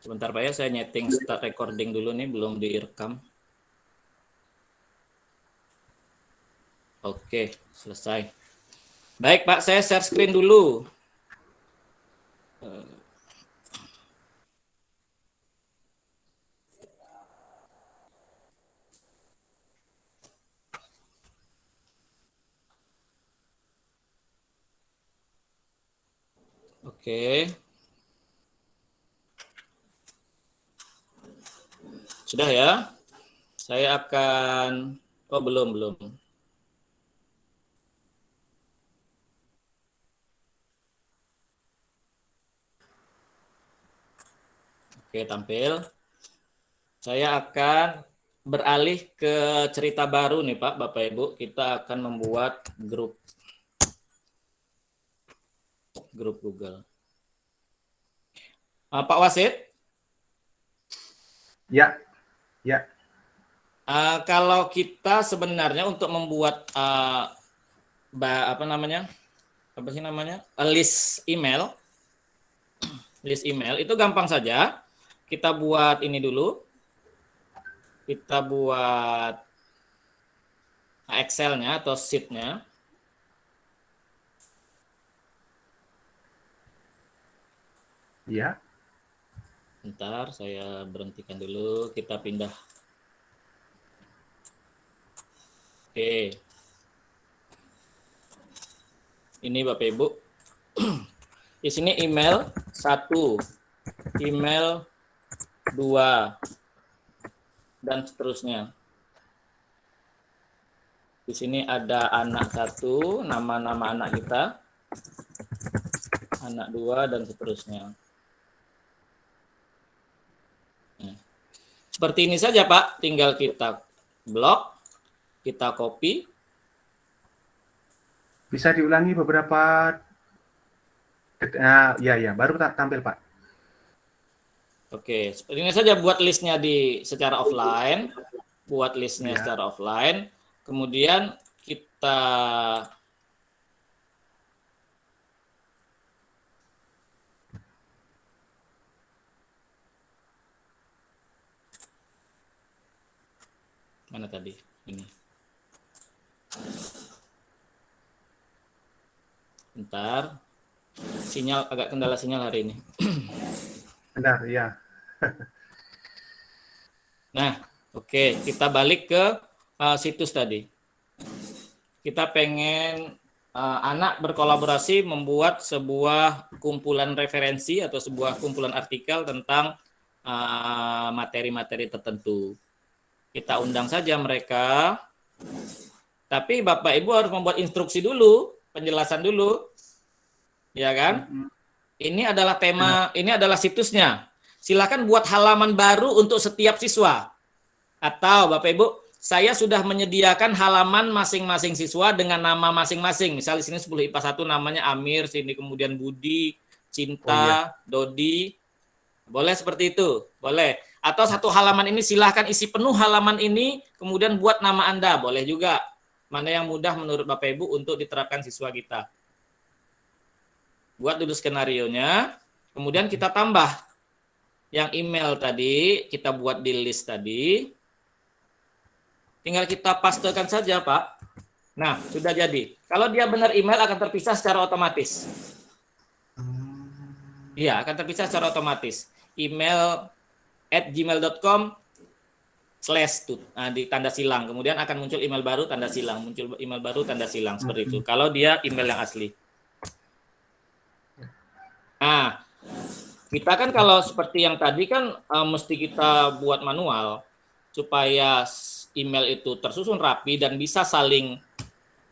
Sebentar Pak ya, saya nyeting start recording dulu nih, belum direkam. Oke, selesai. Baik Pak, saya share screen dulu. Oke. Sudah ya? Saya akan... Oh, belum. Oke, tampil. Saya akan beralih ke cerita baru nih Pak, Bapak Ibu. Kita akan membuat grup Google. Pak Wasid? Ya. Kalau kita sebenarnya untuk membuat list email itu gampang saja. Kita buat ini dulu. Kita buat Excel-nya atau sheet-nya. Ya. Bentar, saya berhentikan dulu. Kita pindah. Oke. Ini Bapak Ibu. Di sini email 1, email 2, dan seterusnya. Di sini ada anak 1, nama-nama anak kita, anak 2, dan seterusnya. Seperti ini saja Pak, tinggal kita blok, kita copy. Bisa diulangi beberapa ya, baru tampil Pak. Oke, seperti ini saja buat listnya secara offline, buat listnya secara offline, kemudian kita mana tadi ini. Bentar, agak kendala sinyal hari ini. Benar, ya. Nah, oke, kita balik ke situs tadi. Kita pengen anak berkolaborasi membuat sebuah kumpulan referensi atau sebuah kumpulan artikel tentang materi-materi tertentu. Kita undang saja mereka. Tapi Bapak Ibu harus membuat instruksi dulu, penjelasan dulu. Ya kan? Ini adalah tema, ini adalah situsnya. Silakan buat halaman baru untuk setiap siswa. Atau Bapak Ibu, saya sudah menyediakan halaman masing-masing siswa dengan nama masing-masing. Misalnya di sini 10 IPA 1 namanya Amir, sini kemudian Budi, Cinta, Dodi. Boleh seperti itu? Boleh. Atau satu halaman ini silahkan isi penuh halaman ini, kemudian buat nama Anda. Boleh juga. Mana yang mudah menurut Bapak Ibu untuk diterapkan siswa kita. Buat dulu skenarionya, kemudian kita tambah yang email tadi, kita buat di list tadi. Tinggal kita pastekan saja, Pak. Nah, sudah jadi. Kalau dia benar email akan terpisah secara otomatis. Iya, akan terpisah secara otomatis. Email @gmail.com/ di tanda silang. Kemudian akan muncul email baru tanda silang, muncul email baru tanda silang seperti itu. Kalau dia email yang asli. Nah, kita kan kalau seperti yang tadi kan mesti kita buat manual supaya email itu tersusun rapi dan bisa saling,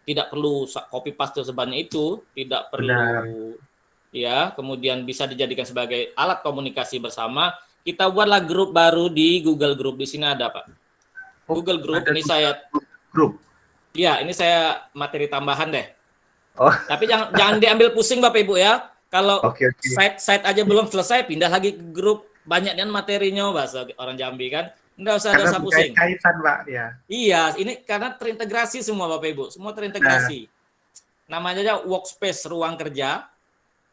tidak perlu copy paste sebanyak itu, tidak perlu ya, kemudian bisa dijadikan sebagai alat komunikasi bersama. Kita buatlah grup baru di Google Group. Di sini ada Pak. Google Group ini saya grup. Ya, ini saya materi tambahan deh. Tapi jangan diambil pusing Bapak Ibu ya. Kalau site aja belum selesai, pindah lagi ke grup. Banyak kan materinya, bahasa orang Jambi kan. Nggak usah pusing. Kaitan Pak ya. Iya, ini karena terintegrasi semua Bapak Ibu. Semua terintegrasi. Namanya aja workspace, ruang kerja.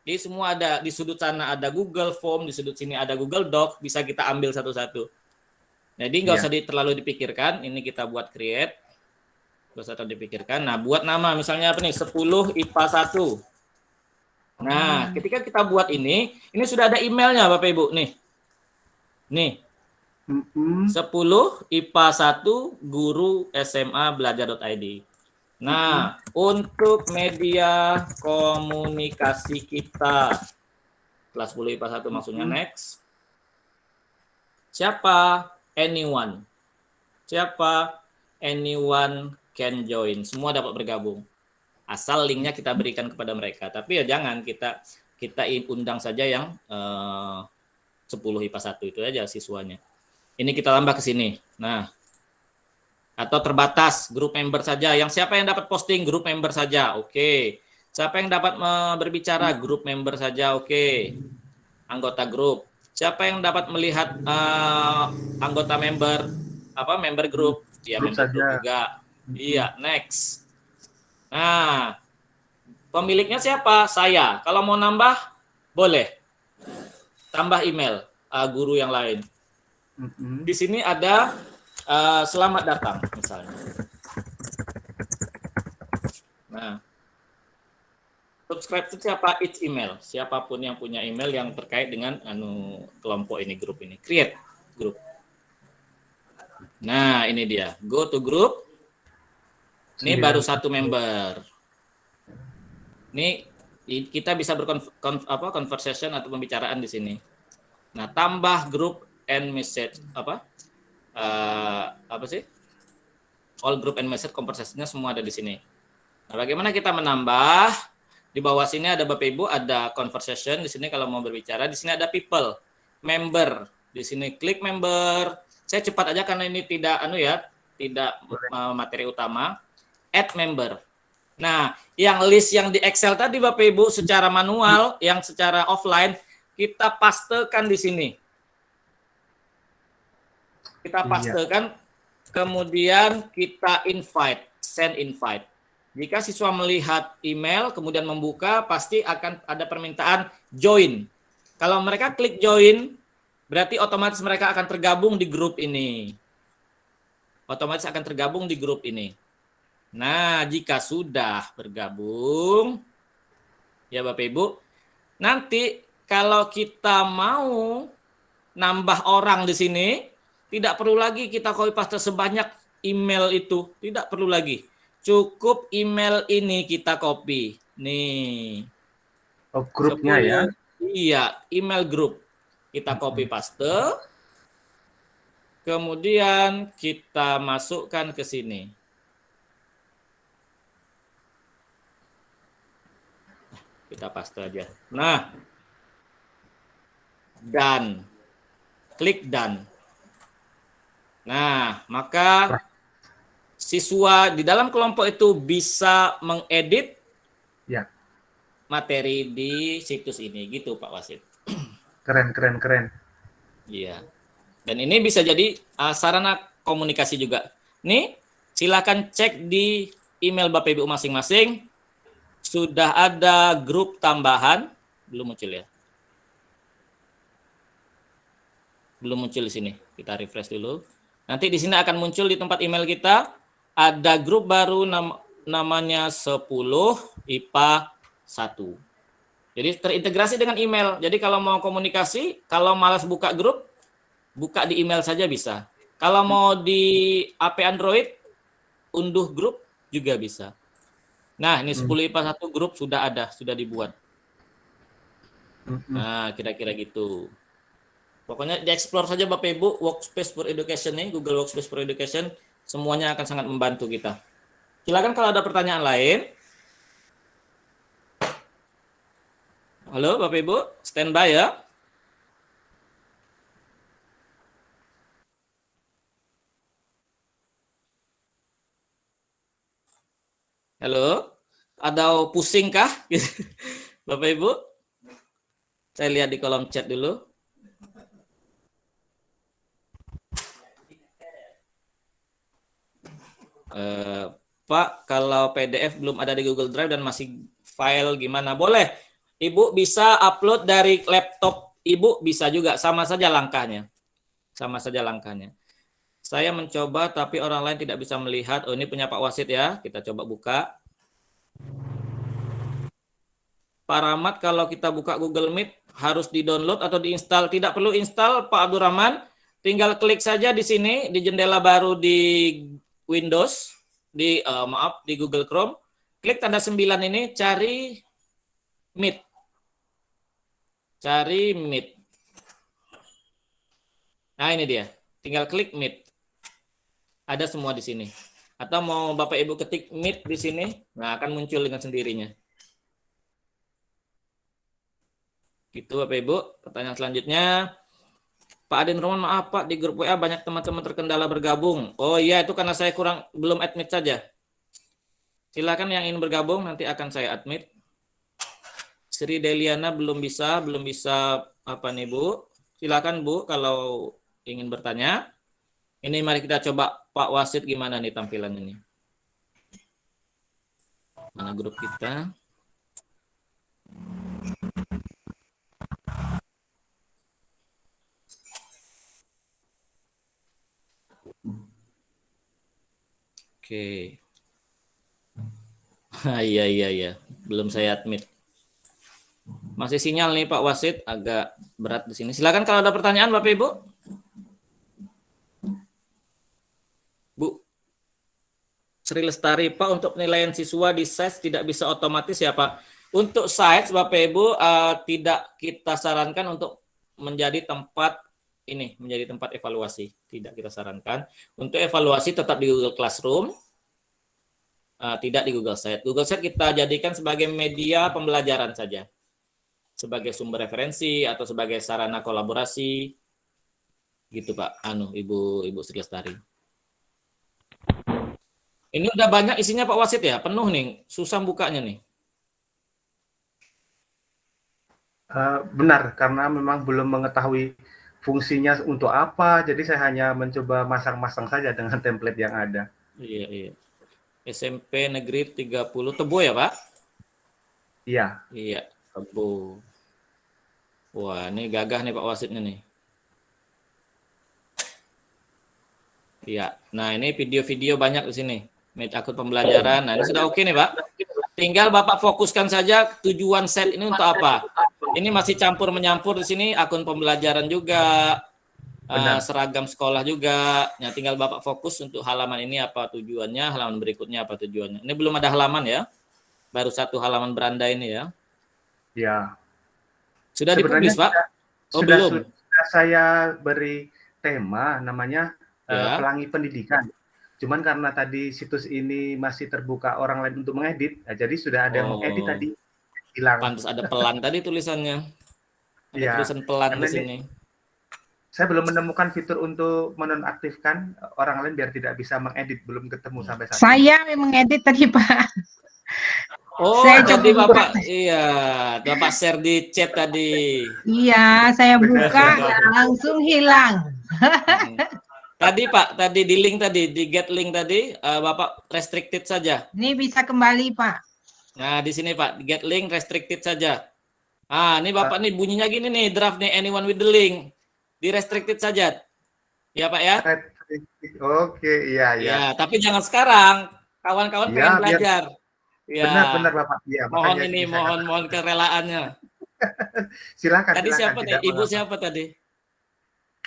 Jadi semua ada, di sudut sana ada Google Form, di sudut sini ada Google Doc, bisa kita ambil satu-satu. Jadi nggak usah terlalu dipikirkan, ini kita buat create, nggak usah terlalu dipikirkan. Nah, buat nama misalnya apa nih, 10 IPA 1. Nah, ketika kita buat ini sudah ada emailnya Bapak Ibu, nih. Nih, 10 IPA 1 guru SMA belajar.id. Nah, untuk media komunikasi kita, kelas 10 IPA 1 maksudnya next. Siapa? Anyone. Siapa? Anyone can join. Semua dapat bergabung. Asal linknya kita berikan kepada mereka. Tapi ya jangan kita undang saja yang 10 IPA 1 itu aja siswanya. Ini kita tambah ke sini. Nah, atau terbatas grup member saja. Yang siapa yang dapat posting grup member saja. Oke. Siapa yang dapat berbicara grup member saja. Oke. Anggota grup. Siapa yang dapat melihat anggota member member grup? Ya, member grup juga. Iya, next. Nah, pemiliknya siapa? Saya. Kalau mau nambah boleh. Tambah email guru yang lain. Di sini ada selamat datang misalnya. Nah, subscribe itu siapa? Each email. Siapapun yang punya email yang terkait dengan kelompok ini, grup ini. Create grup. Nah, ini dia. Go to group. Ini baru satu member. Ini kita bisa conversation atau pembicaraan di sini. Nah, tambah group and message all group and message conversation-nya semua ada di sini. Nah, bagaimana kita menambah? Di bawah sini ada Bapak Ibu, ada conversation di sini kalau mau berbicara, di sini ada people, member. Di sini klik member. Saya cepat aja karena ini tidak materi utama. Add member. Nah, yang list yang di Excel tadi Bapak Ibu secara manual, yang secara offline kita pastekan di sini. Kita pastekan, kemudian kita send invite. Jika siswa melihat email, kemudian membuka, pasti akan ada permintaan join. Kalau mereka klik join, berarti otomatis mereka akan tergabung di grup ini. Otomatis akan tergabung di grup ini. Nah, jika sudah bergabung, ya Bapak Ibu, nanti kalau kita mau nambah orang di sini, tidak perlu lagi kita copy paste sebanyak email itu, tidak perlu lagi. Cukup email ini kita copy. Nih. Oh, grupnya 10, ya? Iya, email grup. Kita copy paste. Kemudian kita masukkan ke sini. Kita paste aja. Nah. Dan. Klik dan. Nah, maka siswa di dalam kelompok itu bisa mengedit materi di situs ini, gitu Pak Wasid. Keren. Iya. Dan ini bisa jadi sarana komunikasi juga. Nih, silakan cek di email Bapak Ibu masing-masing. Sudah ada grup tambahan, belum muncul ya? Belum muncul di sini. Kita refresh dulu. Nanti di sini akan muncul di tempat email kita ada grup baru namanya 10 IPA 1. Jadi terintegrasi dengan email. Jadi kalau mau komunikasi, kalau malas buka grup, buka di email saja bisa. Kalau mau di HP Android, unduh grup juga bisa. Nah, ini 10 IPA 1 grup sudah ada, sudah dibuat. Nah, kira-kira gitu. Pokoknya di-explore saja Bapak Ibu, Workspace for Education nih, Google Workspace for Education, semuanya akan sangat membantu kita. Silakan kalau ada pertanyaan lain. Halo Bapak Ibu, standby ya. Halo, ada pusing kah? Bapak Ibu? Saya lihat di kolom chat dulu. Pak, kalau PDF belum ada di Google Drive dan masih file gimana? Boleh. Ibu bisa upload dari laptop Ibu, bisa juga, sama saja langkahnya. Sama saja langkahnya. Saya mencoba tapi orang lain tidak bisa melihat. Oh, ini punya Pak Wasit ya. Kita coba buka. Pak Rahmat, kalau kita buka Google Meet harus di-download atau diinstal? Tidak perlu install, Pak Abdurrahman. Tinggal klik saja di sini di jendela baru di Windows, di di Google Chrome. Klik tanda 9 ini, cari Meet. Cari Meet. Nah, ini dia. Tinggal klik Meet. Ada semua di sini. Atau mau Bapak Ibu ketik Meet di sini, nah akan muncul dengan sendirinya. Gitu Bapak Ibu. Pertanyaan selanjutnya. Pak Adin Roman, maaf Pak, di grup WA banyak teman-teman terkendala bergabung. Oh iya, itu karena saya belum admit saja. Silakan yang ingin bergabung, nanti akan saya admit. Sri Deliana belum bisa apa nih Bu? Silakan Bu kalau ingin bertanya. Ini mari kita coba Pak Wasit gimana nih tampilan ini. Mana grup kita? Oke. Iya. Belum saya admit. Masih sinyal nih Pak Wasit, agak berat di sini. Silakan kalau ada pertanyaan Bapak Ibu. Bu Sri Lestari, Pak, untuk penilaian siswa di SAIS tidak bisa otomatis ya Pak? Untuk SAIS Bapak Ibu tidak kita sarankan untuk menjadi tempat evaluasi. Tidak kita sarankan. Untuk evaluasi tetap di Google Classroom, tidak di Google Sheet. Google Sheet kita jadikan sebagai media pembelajaran saja, sebagai sumber referensi atau sebagai sarana kolaborasi, gitu Pak. Ibu Sri Lestari. Ini udah banyak isinya Pak Wasit ya, penuh nih, susah bukanya nih. Benar, karena memang belum mengetahui fungsinya untuk apa, jadi saya hanya mencoba masang-masang saja dengan template yang ada. Iya. SMP Negeri 30 Tebo ya Pak? Iya, Tebo. Wah, ini gagah nih Pak Wasitnya nih. Iya, nah ini video-video banyak di sini. Akun pembelajaran. Nah, ini sudah oke nih Pak. Tinggal Bapak fokuskan saja tujuan set ini untuk apa. Ini masih campur-menyampur di sini, akun pembelajaran juga, seragam sekolah juga. Nah, tinggal Bapak fokus untuk halaman ini apa tujuannya, halaman berikutnya apa tujuannya. Ini belum ada halaman ya. Baru satu halaman beranda ini ya. Ya. Sudah dipublis Pak? Belum. Sudah saya beri tema namanya Pelangi Pendidikan. Cuman karena tadi situs ini masih terbuka orang lain untuk mengedit, jadi sudah ada yang mengedit tadi. Hilang. Pantas ada pelan tadi tulisannya. Ada tulisan pelan di sini. Saya belum menemukan fitur untuk menonaktifkan orang lain biar tidak bisa mengedit, belum ketemu sampai saat ini. Saya mengedit tadi Pak. Oh, saya tadi Bapak, Bapak share di chat tadi. Iya, saya buka langsung hilang. Tadi Pak, tadi di link tadi, di get link tadi, Bapak restricted saja. Ini bisa kembali Pak. Nah, di sini Pak, get link restricted saja. Ini Bapak nih bunyinya gini nih, draft nih, anyone with the link. Di restricted saja. Ya Pak ya? Oke, iya. Ya, tapi jangan sekarang. Kawan-kawan pengen belajar. Ya. Benar Bapak. Ya, mohon kerelaannya. Silakan. Tadi siapa nih? Ibu siapa tadi?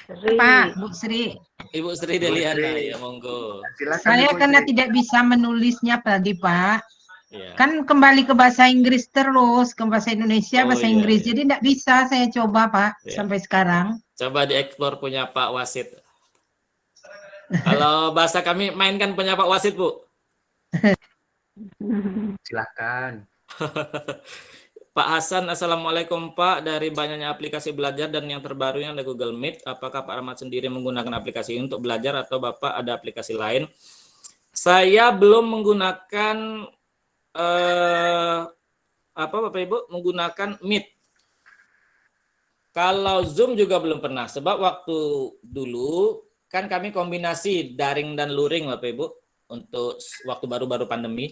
Pak, Bu Sri. Ibu Sri Deliana, ya monggo. Silakan, saya karena tidak bisa menulisnya tadi Pak. Ya. Kan kembali ke bahasa Inggris terus, ke bahasa Indonesia, bahasa Inggris. Jadi tidak bisa saya coba Pak sampai sekarang. Coba dieksplor punya Pak Wasit. Kalau bahasa kami mainkan punya Pak Wasit Bu. Silakan. Pak Hasan, Assalamualaikum Pak. Dari banyaknya aplikasi belajar dan yang terbaru yang ada Google Meet, apakah Pak Ahmad sendiri menggunakan aplikasi ini untuk belajar atau Bapak ada aplikasi lain? Saya belum menggunakan Bapak Ibu menggunakan Meet. Kalau Zoom juga belum pernah, sebab waktu dulu kan kami kombinasi daring dan luring Bapak Ibu untuk waktu baru-baru pandemi.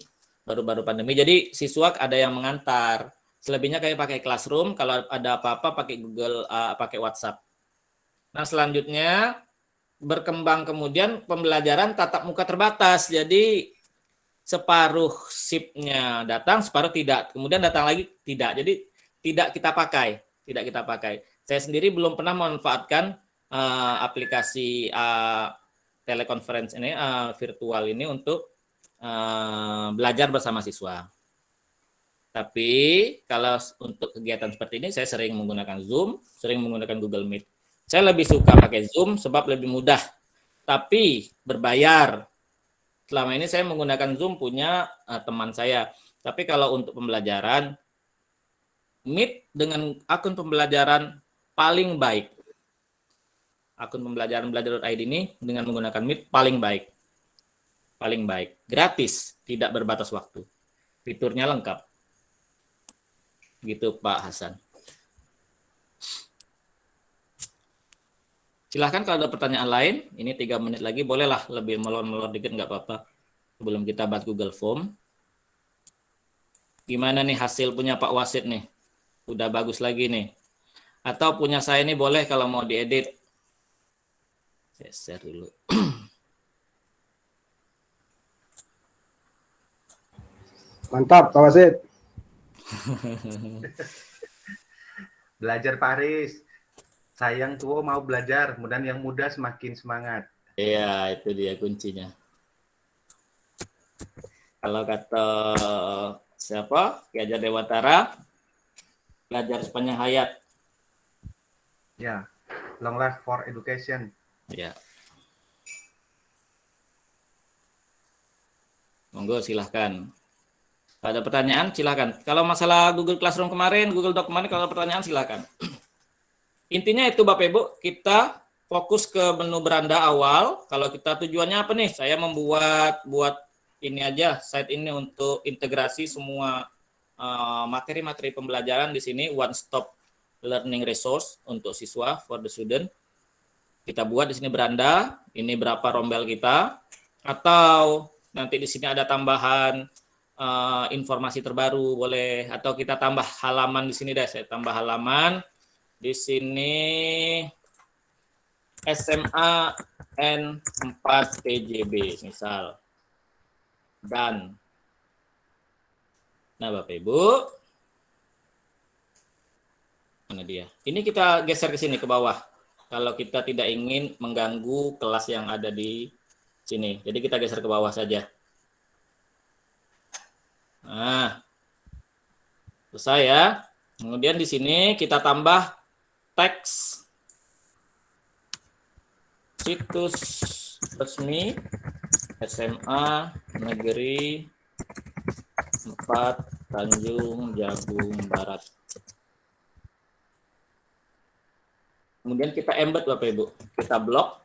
Jadi siswa ada yang mengantar, Selebihnya kayak pakai Classroom, kalau ada apa-apa pakai Google, pakai WhatsApp. Nah, selanjutnya berkembang kemudian pembelajaran tatap muka terbatas. Jadi separuh shift-nya datang, separuh tidak. Kemudian datang lagi tidak. Jadi tidak kita pakai. Saya sendiri belum pernah memanfaatkan aplikasi telekonferensi ini, virtual ini untuk belajar bersama siswa. Tapi kalau untuk kegiatan seperti ini saya sering menggunakan Zoom, sering menggunakan Google Meet. Saya lebih suka pakai Zoom sebab lebih mudah, tapi berbayar. Selama ini saya menggunakan Zoom punya teman saya. Tapi kalau untuk pembelajaran, Meet dengan akun pembelajaran paling baik. Akun pembelajaran belajar.id ini dengan menggunakan Meet paling baik. Paling baik. Gratis, tidak berbatas waktu. Fiturnya lengkap. Gitu Pak Hasan. Silahkan kalau ada pertanyaan lain, ini 3 menit lagi, bolehlah lebih melon-melon dikit, nggak apa-apa. Sebelum kita bahas Google Form. Gimana nih hasil punya Pak Wasid nih? Udah bagus lagi nih. Atau punya saya ini boleh kalau mau diedit. Saya share dulu. Mantap, Pak Wasid. Belajar Pak Aris. Saya yang tua mau belajar, kemudian yang muda semakin semangat. Iya, itu dia kuncinya. Kalau kata siapa? Ki Hajar Dewantara, belajar sepanjang hayat. Ya, long life for education. Ya. Monggo silahkan. Ada pertanyaan silahkan. Kalau masalah Google Classroom kemarin, Google Doc kemarin, kalau ada pertanyaan silahkan. Intinya itu Bapak Ibu, kita fokus ke menu beranda awal. Kalau kita tujuannya apa nih? Saya buat ini aja, site ini untuk integrasi semua materi-materi pembelajaran di sini, one stop learning resource untuk siswa, for the student. Kita buat di sini beranda, ini berapa rombel kita, atau nanti di sini ada tambahan informasi terbaru boleh, atau kita tambah halaman di sini deh, saya tambah halaman di sini SMA N4 PJB misal, dan nah Bapak Ibu, mana dia? Ini kita geser ke sini ke bawah. Kalau kita tidak ingin mengganggu kelas yang ada di sini, jadi kita geser ke bawah saja. Nah, selesai ya. Kemudian di sini kita tambah teks situs resmi SMA Negeri 4 Tanjung Jabung Barat. Kemudian kita embed Bapak Ibu, kita blok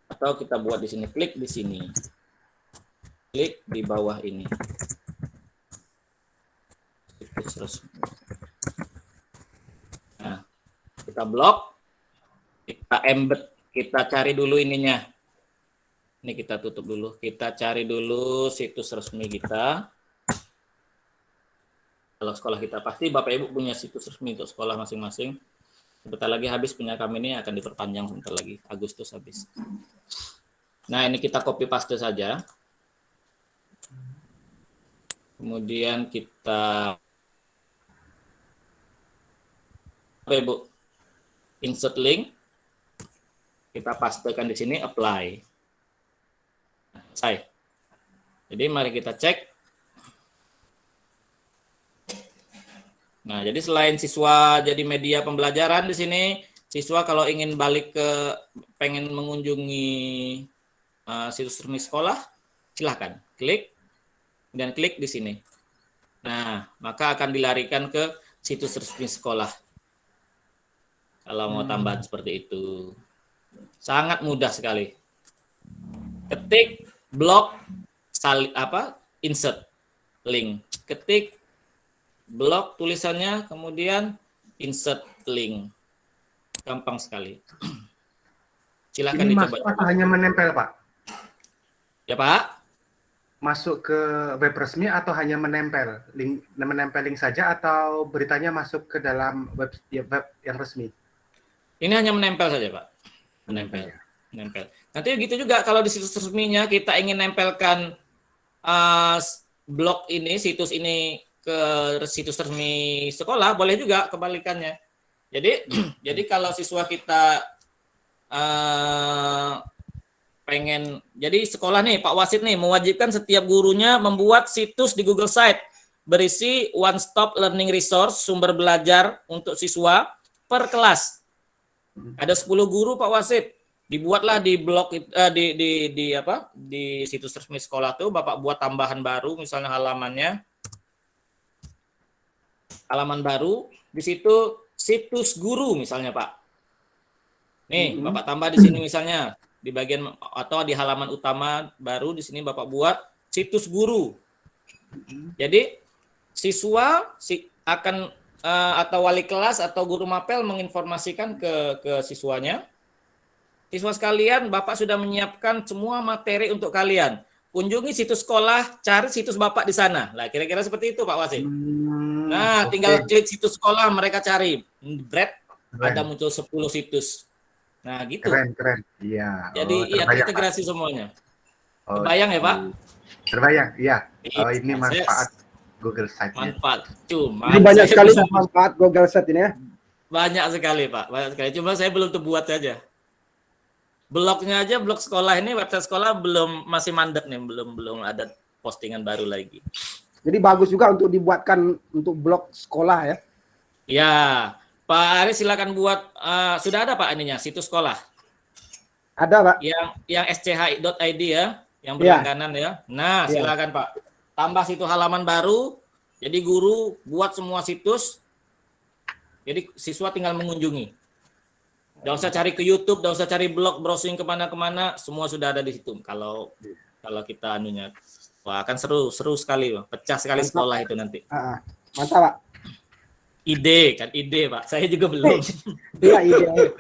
atau kita buat di sini, klik di sini, klik di bawah ini. Nah, kita blok, kita embed, kita cari dulu ininya. Ini kita tutup dulu, kita cari dulu situs resmi kita. Kalau sekolah kita pasti Bapak Ibu punya situs resmi untuk sekolah masing-masing. Sebentar lagi habis, punya kami ini akan diperpanjang sebentar lagi, Agustus habis. Nah, ini kita copy paste saja. Kemudian kita Bapak Ibu insert link, kita pastekan di sini, apply. Selesai. Jadi mari kita cek. Nah, jadi selain siswa jadi media pembelajaran di sini, siswa kalau ingin balik pengen mengunjungi situs resmi sekolah, silahkan klik dan klik di sini. Nah, maka akan dilarikan ke situs resmi sekolah. Kalau mau tambahan seperti itu, sangat mudah sekali. Ketik blok insert link, ketik blok tulisannya, kemudian insert link, gampang sekali. Silakan ini dicoba. Mas hanya menempel Pak? Ya Pak. masuk ke web resmi atau hanya menempel link saja atau beritanya masuk ke dalam web yang resmi? Ini hanya menempel saja, Pak. Menempel. Nanti gitu juga kalau di situs resminya kita ingin nempelkan blog ini, situs ini ke situs resmi sekolah, boleh juga kebalikannya. Jadi jadi kalau siswa kita pengen, jadi sekolah nih Pak Wasit nih mewajibkan setiap gurunya membuat situs di Google Site berisi one stop learning resource, sumber belajar untuk siswa per kelas. Ada 10 guru Pak Wasit. Dibuatlah di blog di situs resmi sekolah tuh Bapak buat tambahan baru, misalnya halaman baru, di situ situs guru misalnya Pak. Nih, Bapak tambah di sini misalnya di bagian atau di halaman utama baru di sini Bapak buat situs guru. Jadi siswa akan atau wali kelas atau guru mapel menginformasikan ke siswanya. Siswa sekalian, Bapak sudah menyiapkan semua materi untuk kalian. Kunjungi situs sekolah, cari situs Bapak di sana. Lah, kira-kira seperti itu Pak Wasit. Nah, tinggal klik situs sekolah, mereka cari. Ada muncul 10 situs. Nah, gitu. Keren. Iya. Jadi terintegrasi semuanya. Terbayang ya, Pak? Terbayang, iya. Ini manfaat Google Site. Manfaat. Cuma ini banyak sekali manfaat Google Site ini ya. Banyak sekali, Pak. Banyak sekali. Cuma saya belum terbuat saja. Blognya aja, blog sekolah ini, website sekolah masih mandek nih, belum ada postingan baru lagi. Jadi bagus juga untuk dibuatkan untuk blog sekolah ya. Ya, Pak Aris silakan buat. Sudah ada Pak ininya situs sekolah. Ada Pak. Yang schi.id ya, yang berlangganan ya. Nah, silakan Pak. Tambah situ halaman baru. Jadi guru buat semua situs. Jadi siswa tinggal mengunjungi. Nggak usah cari ke YouTube, nggak usah cari blog, browsing kemana-kemana, semua sudah ada di situ. Kalau kita anunya, wah akan seru sekali, pecah sekali sekolah itu nanti. Mantap Pak. Ide Pak. Saya juga belum. Iya ide.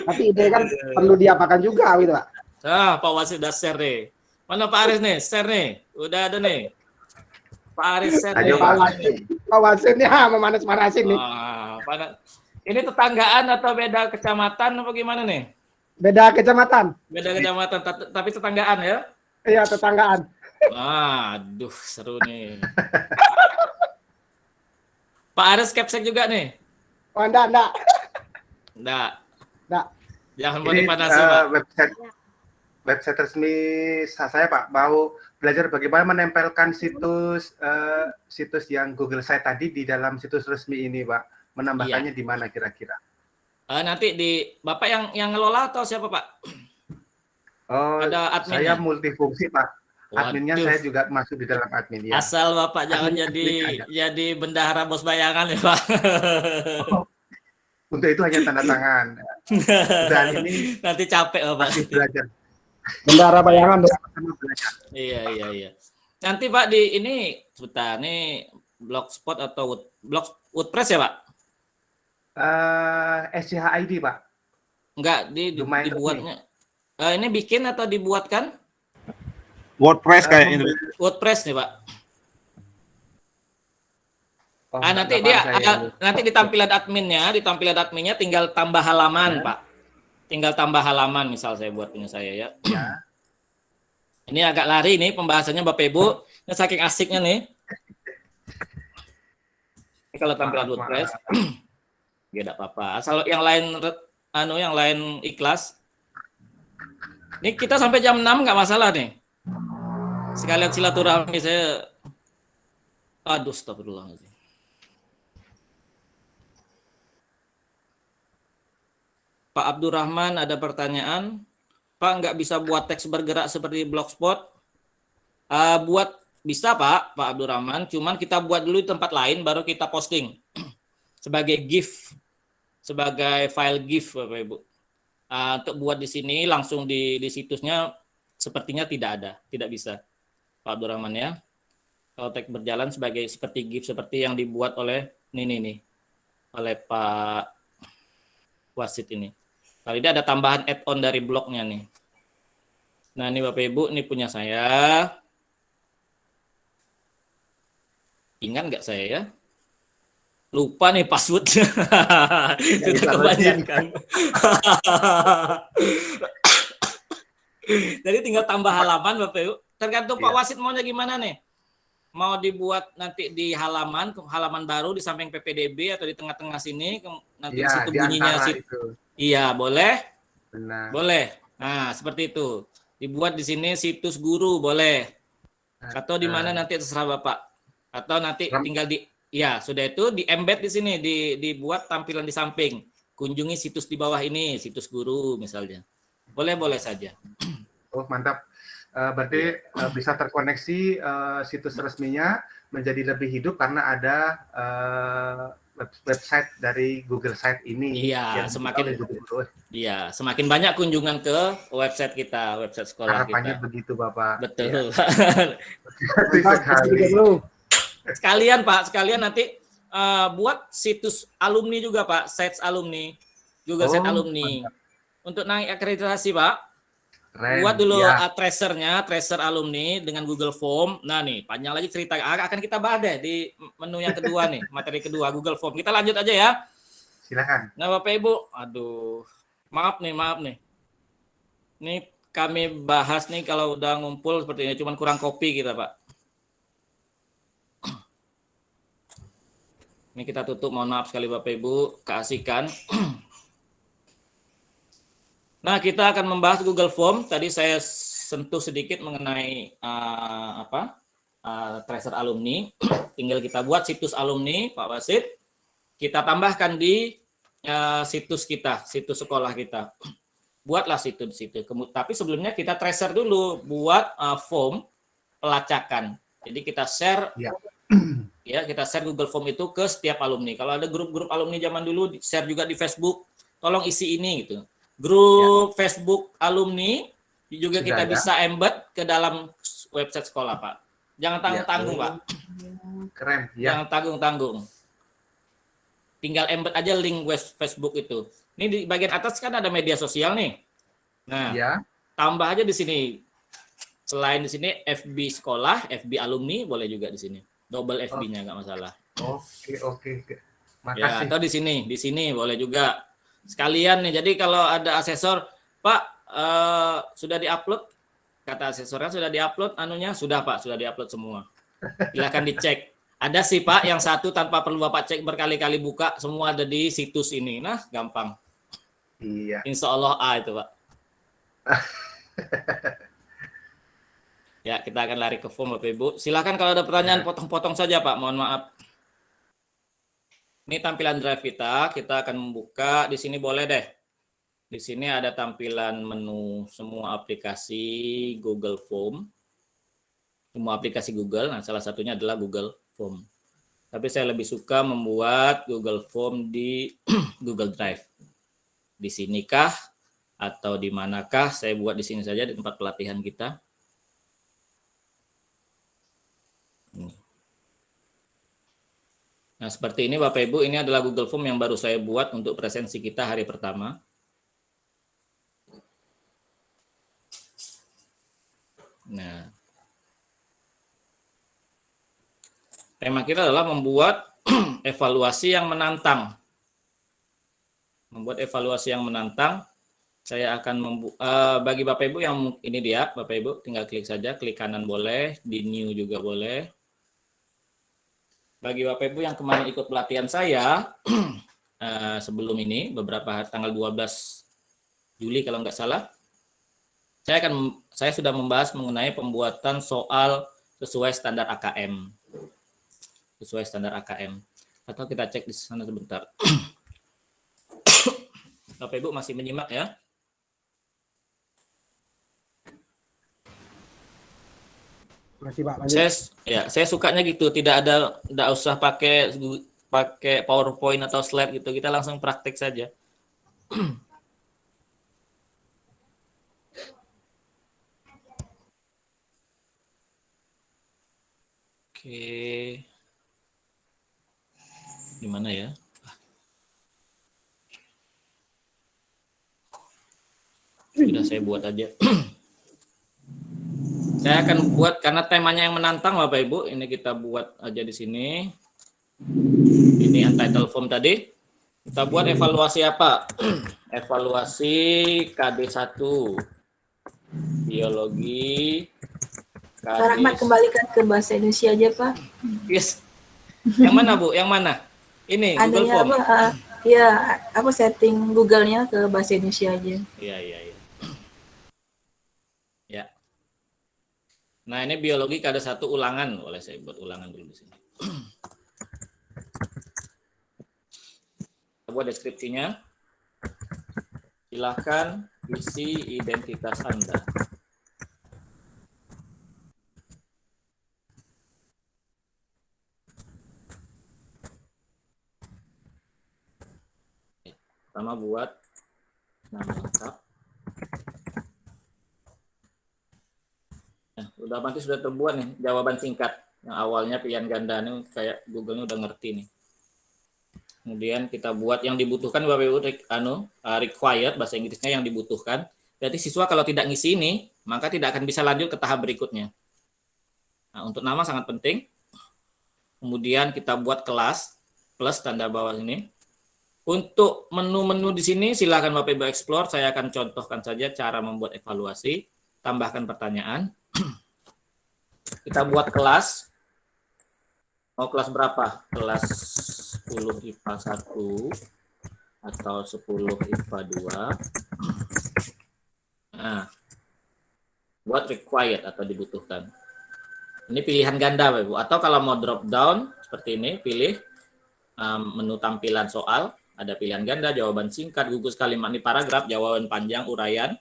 Tapi ide kan perlu diapakan juga gitu Pak. Pak Wasit udah share nih. Mana Pak Aris nih? Share nih. Udah ada nih. Pak Aris share nih. Pak Wasit nih memanas-manasin nih. Ini tetanggaan atau beda kecamatan apa gimana nih? Beda kecamatan. Beda kecamatan, tapi tetanggaan ya? Iya, tetanggaan. Aduh, seru nih. Pak Aris capsek juga nih? Oh, enggak. Jangan mau dipanasi, Pak. Website resmi saya Pak, mau belajar bagaimana menempelkan situs yang Google Site tadi di dalam situs resmi ini Pak. Menambahkannya di mana kira-kira? Nanti di Bapak yang ngelola atau siapa Pak? Ada adminnya? Saya multifungsi Pak. Adminnya saya juga masuk di dalam admin. Ya. Asal Bapak jangan jadi bendahara bos bayangan ya Pak. Untuk itu hanya tanda tangan. Dan ini nanti capek Bapak. Masih belajar. Bendahara bayangan. Iya. Nanti Pak di ini sebentar nih Blogspot atau WordPress ya Pak? SCHID Pak. Enggak, dibuatnya. Ini bikin atau dibuatkan? WordPress kayak ini. WordPress nih Pak. Nanti di tampilan adminnya tinggal tambah halaman Pak. Tinggal tambah halaman misal saya buat punya saya ya. Ini agak lari nih pembahasannya Bapak Ibu. Ini saking asiknya nih. Ini kalau tampilan WordPress. Ya enggak apa-apa. Asal yang lain ikhlas. Ini kita sampai jam 6 enggak masalah nih. Sekalian silaturahmi saya. Aduh, astagfirullahaladzim. Pak Abdurrahman ada pertanyaan. Pak nggak bisa buat teks bergerak seperti Blogspot? Bisa Pak Abdurrahman. Cuman kita buat dulu di tempat lain baru kita posting. Sebagai GIF, sebagai file GIF Bapak Ibu. Untuk buat di sini langsung di situsnya sepertinya tidak bisa Pak Abdurrahman ya. Kalau teks berjalan seperti GIF seperti yang dibuat oleh oleh Pak Wasit ini. Kali ini ada tambahan add-on dari blognya nih. Nah ini Bapak Ibu, ini punya saya. Ingat nggak saya ya? Lupa nih passwordnya. Sudah kebanyakan. Jadi tinggal tambah halaman Bapak Ibu. Tergantung Pak Wasit maunya gimana nih. Mau dibuat nanti di halaman baru di samping PPDB atau di tengah-tengah sini, nanti di situ bunyinya iya, boleh? Benar. Boleh. Nah, seperti itu. Dibuat di sini situs guru, boleh. Atau di mana nanti terserah Bapak. Atau nanti tinggal ya, sudah itu di embed di sini, dibuat tampilan di samping. Kunjungi situs di bawah ini, situs guru misalnya. Boleh saja. Oh, mantap. Berarti bisa terkoneksi situs resminya menjadi lebih hidup karena ada website dari Google Site ini. Iya, semakin banyak kunjungan ke website kita, website sekolah harapannya kita. Begitu, Bapak. Betul. Ya. Sekalian Pak, sekalian nanti buat situs alumni juga Pak, sites alumni, Google Site alumni. Mantap. Untuk naik akreditasi Pak, buat dulu tracer alumni dengan Google Form. Nah nih, panjang lagi cerita, akan kita bahas deh di menu yang kedua nih, materi kedua, Google Form. Kita lanjut aja ya. Silakan. Nah Bapak Ibu, aduh, maaf nih. Ini kami bahas nih kalau udah ngumpul seperti ini, cuman kurang kopi kita Pak. Ini kita tutup, mohon maaf sekali Bapak Ibu, keasikan. Nah, kita akan membahas Google Form. Tadi saya sentuh sedikit mengenai tracer alumni. Tinggal kita buat situs alumni, Pak Wasit. Kita tambahkan di situs kita, situs sekolah kita. Buatlah situs di situ. Tapi sebelumnya kita tracer dulu, buat form pelacakan. Jadi kita share, kita share Google Form itu ke setiap alumni. Kalau ada grup-grup alumni zaman dulu, share juga di Facebook. Tolong isi ini gitu. Grup Facebook alumni juga kita bisa embed ke dalam website sekolah, Pak. Jangan tanggung-tanggung, Pak. Keren, Jangan tanggung-tanggung. Tinggal embed aja link Facebook itu. Ini di bagian atas kan ada media sosial nih. Nah, tambah aja di sini. Selain di sini FB sekolah, FB alumni boleh juga di sini. Double FB-nya nggak masalah. Oke. Makasih. Ya, atau di sini boleh juga. Sekalian nih, jadi kalau ada asesor, Pak, sudah diupload, kata asesornya sudah diupload, sudah Pak, sudah diupload semua. Silakan dicek. Ada sih Pak, yang satu tanpa perlu Bapak cek berkali-kali buka, semua ada di situs ini. Nah, gampang. Iya. Insya Allah A itu Pak. Ya, kita akan lari ke form Bapak Ibu. Silakan kalau ada pertanyaan, potong-potong saja Pak, mohon maaf. Ini tampilan drive kita akan membuka, di sini boleh deh. Di sini ada tampilan menu semua aplikasi Google Form. Semua aplikasi Google, nah salah satunya adalah Google Form. Tapi saya lebih suka membuat Google Form di Google Drive. Di sinikah atau di manakah, saya buat di sini saja di tempat pelatihan kita. Nah, seperti ini Bapak Ibu, ini adalah Google Form yang baru saya buat untuk presensi kita hari pertama. Nah, tema kita adalah membuat evaluasi yang menantang. Membuat evaluasi yang menantang. Saya akan bagi Bapak Ibu yang ini dia, Bapak Ibu tinggal klik saja, klik kanan boleh, di new juga boleh. Bagi Bapak Ibu yang kemarin ikut pelatihan saya sebelum ini, beberapa hari, tanggal 12 Juli kalau nggak salah, saya sudah membahas mengenai pembuatan soal sesuai standar AKM. Sesuai standar AKM. Atau kita cek di sana sebentar. Bapak Ibu masih menyimak ya? Masih Pak, lanjut. Saya sukanya gitu, tidak usah pakai PowerPoint atau slide gitu, kita langsung praktek saja. Oke. Gimana ya? Sudah saya buat aja. Saya akan buat karena temanya yang menantang Bapak Ibu, ini kita buat aja di sini. Ini untitled form tadi. Kita buat evaluasi apa? Evaluasi KD1 biologi. Pak Rahmat kembalikan ke bahasa Indonesia aja Pak. Yes. Yang mana Bu? Yang mana? Ini Google Form. Ya, aku setting Google-nya ke bahasa Indonesia aja. Iya. Ya. Nah, ini biologi KD1 ulangan. Boleh saya buat ulangan dulu di sini. Kita buat deskripsinya. Silakan isi identitas Anda. Pertama buat nama lengkap. Nah, udah nanti sudah terbuat nih jawaban singkat. Yang awalnya pilihan ganda ini kayak Google-nya udah ngerti nih. Kemudian kita buat yang dibutuhkan Bapak Ibu required bahasa Inggrisnya yang dibutuhkan. Berarti siswa kalau tidak ngisi ini, maka tidak akan bisa lanjut ke tahap berikutnya. Nah, untuk nama sangat penting. Kemudian kita buat kelas plus tanda bawah ini. Untuk menu-menu di sini silakan Bapak Ibu explore. Saya akan contohkan saja cara membuat evaluasi. Tambahkan pertanyaan. Kita buat kelas. Mau kelas berapa? Kelas 10 IPA 1 atau 10 IPA 2. Nah, buat required atau dibutuhkan. Ini pilihan ganda Bapak Ibu. Atau kalau mau drop down seperti ini, pilih menu tampilan soal. Ada pilihan ganda, jawaban singkat, gugus kalimat, ini paragraf, jawaban panjang, uraian,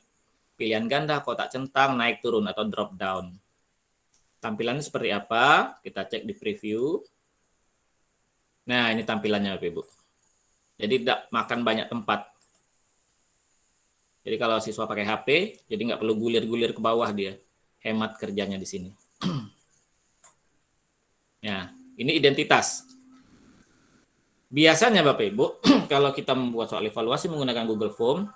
pilihan ganda, kotak centang, naik turun atau drop down. Tampilannya seperti apa? Kita cek di preview. Nah, ini tampilannya Bapak Ibu. Jadi tidak makan banyak tempat. Jadi kalau siswa pakai HP, jadi nggak perlu gulir-gulir ke bawah dia. Hemat kerjanya di sini. Nah, ini identitas. Biasanya Bapak Ibu, kalau kita membuat soal evaluasi menggunakan Google Form,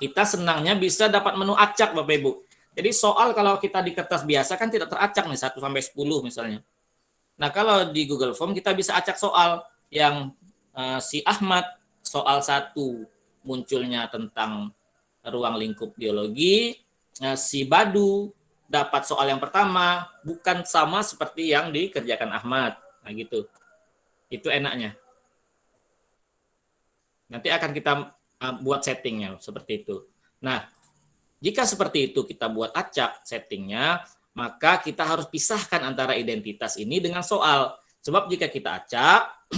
kita senangnya bisa dapat menu acak Bapak Ibu. Jadi soal kalau kita di kertas biasa kan tidak teracak nih 1 sampai 10 misalnya. Nah, kalau di Google Form kita bisa acak soal yang si Ahmad soal 1 munculnya tentang ruang lingkup biologi, si Badu dapat soal yang pertama bukan sama seperti yang dikerjakan Ahmad. Nah, gitu. Itu enaknya. Nanti akan kita buat settingnya seperti itu. Nah, jika seperti itu kita buat acak settingnya, maka kita harus pisahkan antara identitas ini dengan soal. Sebab jika kita acak,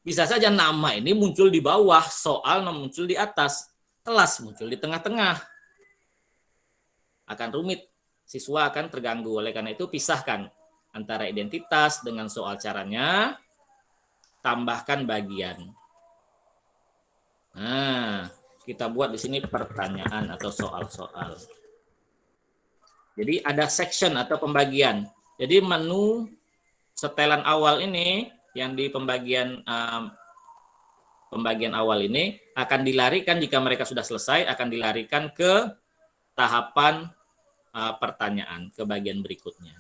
bisa saja nama ini muncul di bawah, soal muncul di atas, kelas muncul di tengah-tengah. Akan rumit, siswa akan terganggu. Oleh karena itu, pisahkan antara identitas dengan soal caranya, tambahkan bagian. Nah, kita buat di sini pertanyaan atau soal-soal. Jadi ada section atau pembagian. Jadi menu setelan awal ini yang di pembagian awal ini akan dilarikan jika mereka sudah selesai akan dilarikan ke tahapan pertanyaan ke bagian berikutnya.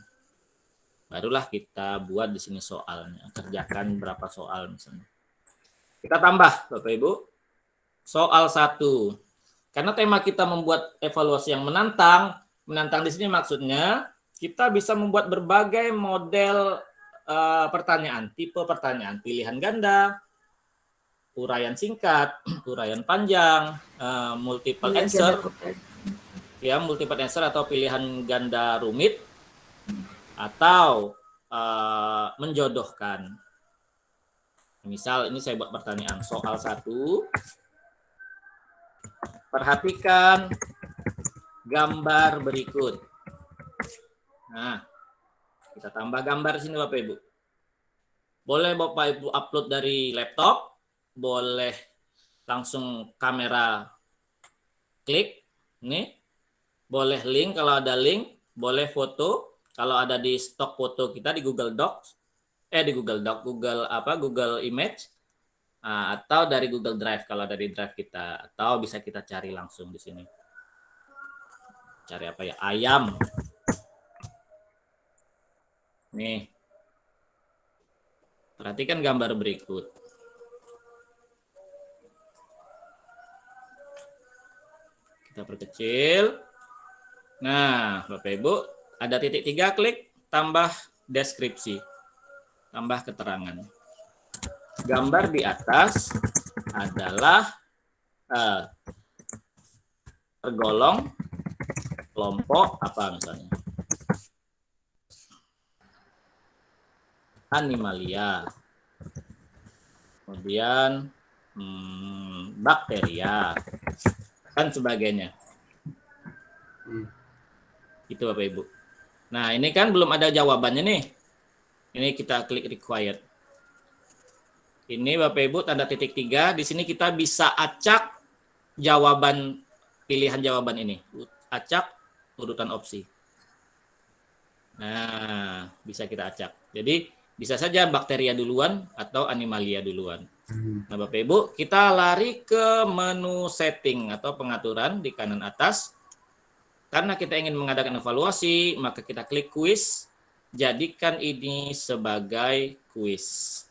Barulah kita buat di sini soalnya. Kerjakan berapa soal misalnya. Kita tambah Bapak Ibu. Soal 1. Karena tema kita membuat evaluasi yang menantang di sini maksudnya kita bisa membuat berbagai model pertanyaan, tipe pertanyaan, pilihan ganda, uraian singkat, uraian panjang, multiple answer, ya multiple answer atau pilihan ganda rumit, atau menjodohkan. Misal ini saya buat pertanyaan soal 1. Perhatikan gambar berikut. Nah, kita tambah gambar sini Bapak Ibu. Boleh Bapak Ibu upload dari laptop, boleh langsung kamera klik, nih. Boleh link kalau ada link, boleh foto kalau ada di stok foto kita di Google Docs, Google Image. Atau dari Google Drive kalau dari Drive kita, atau bisa kita cari langsung di sini. Cari apa ya? Ayam. Nih. Perhatikan gambar berikut. Kita perkecil. Nah, Bapak Ibu, ada titik 3, klik tambah deskripsi. Tambah keterangan. Gambar di atas adalah tergolong kelompok apa misalnya? Animalia. Kemudian bakteria dan sebagainya. Itu Bapak Ibu. Nah, ini kan belum ada jawabannya nih. Ini kita klik required. Ini Bapak Ibu tanda titik 3. Di sini kita bisa acak jawaban, pilihan jawaban ini. Acak urutan opsi. Nah, bisa kita acak. Jadi bisa saja bakteria duluan atau animalia duluan. Nah, Bapak Ibu, kita lari ke menu setting atau pengaturan di kanan atas. Karena kita ingin mengadakan evaluasi, maka kita klik quiz. Jadikan ini sebagai quiz.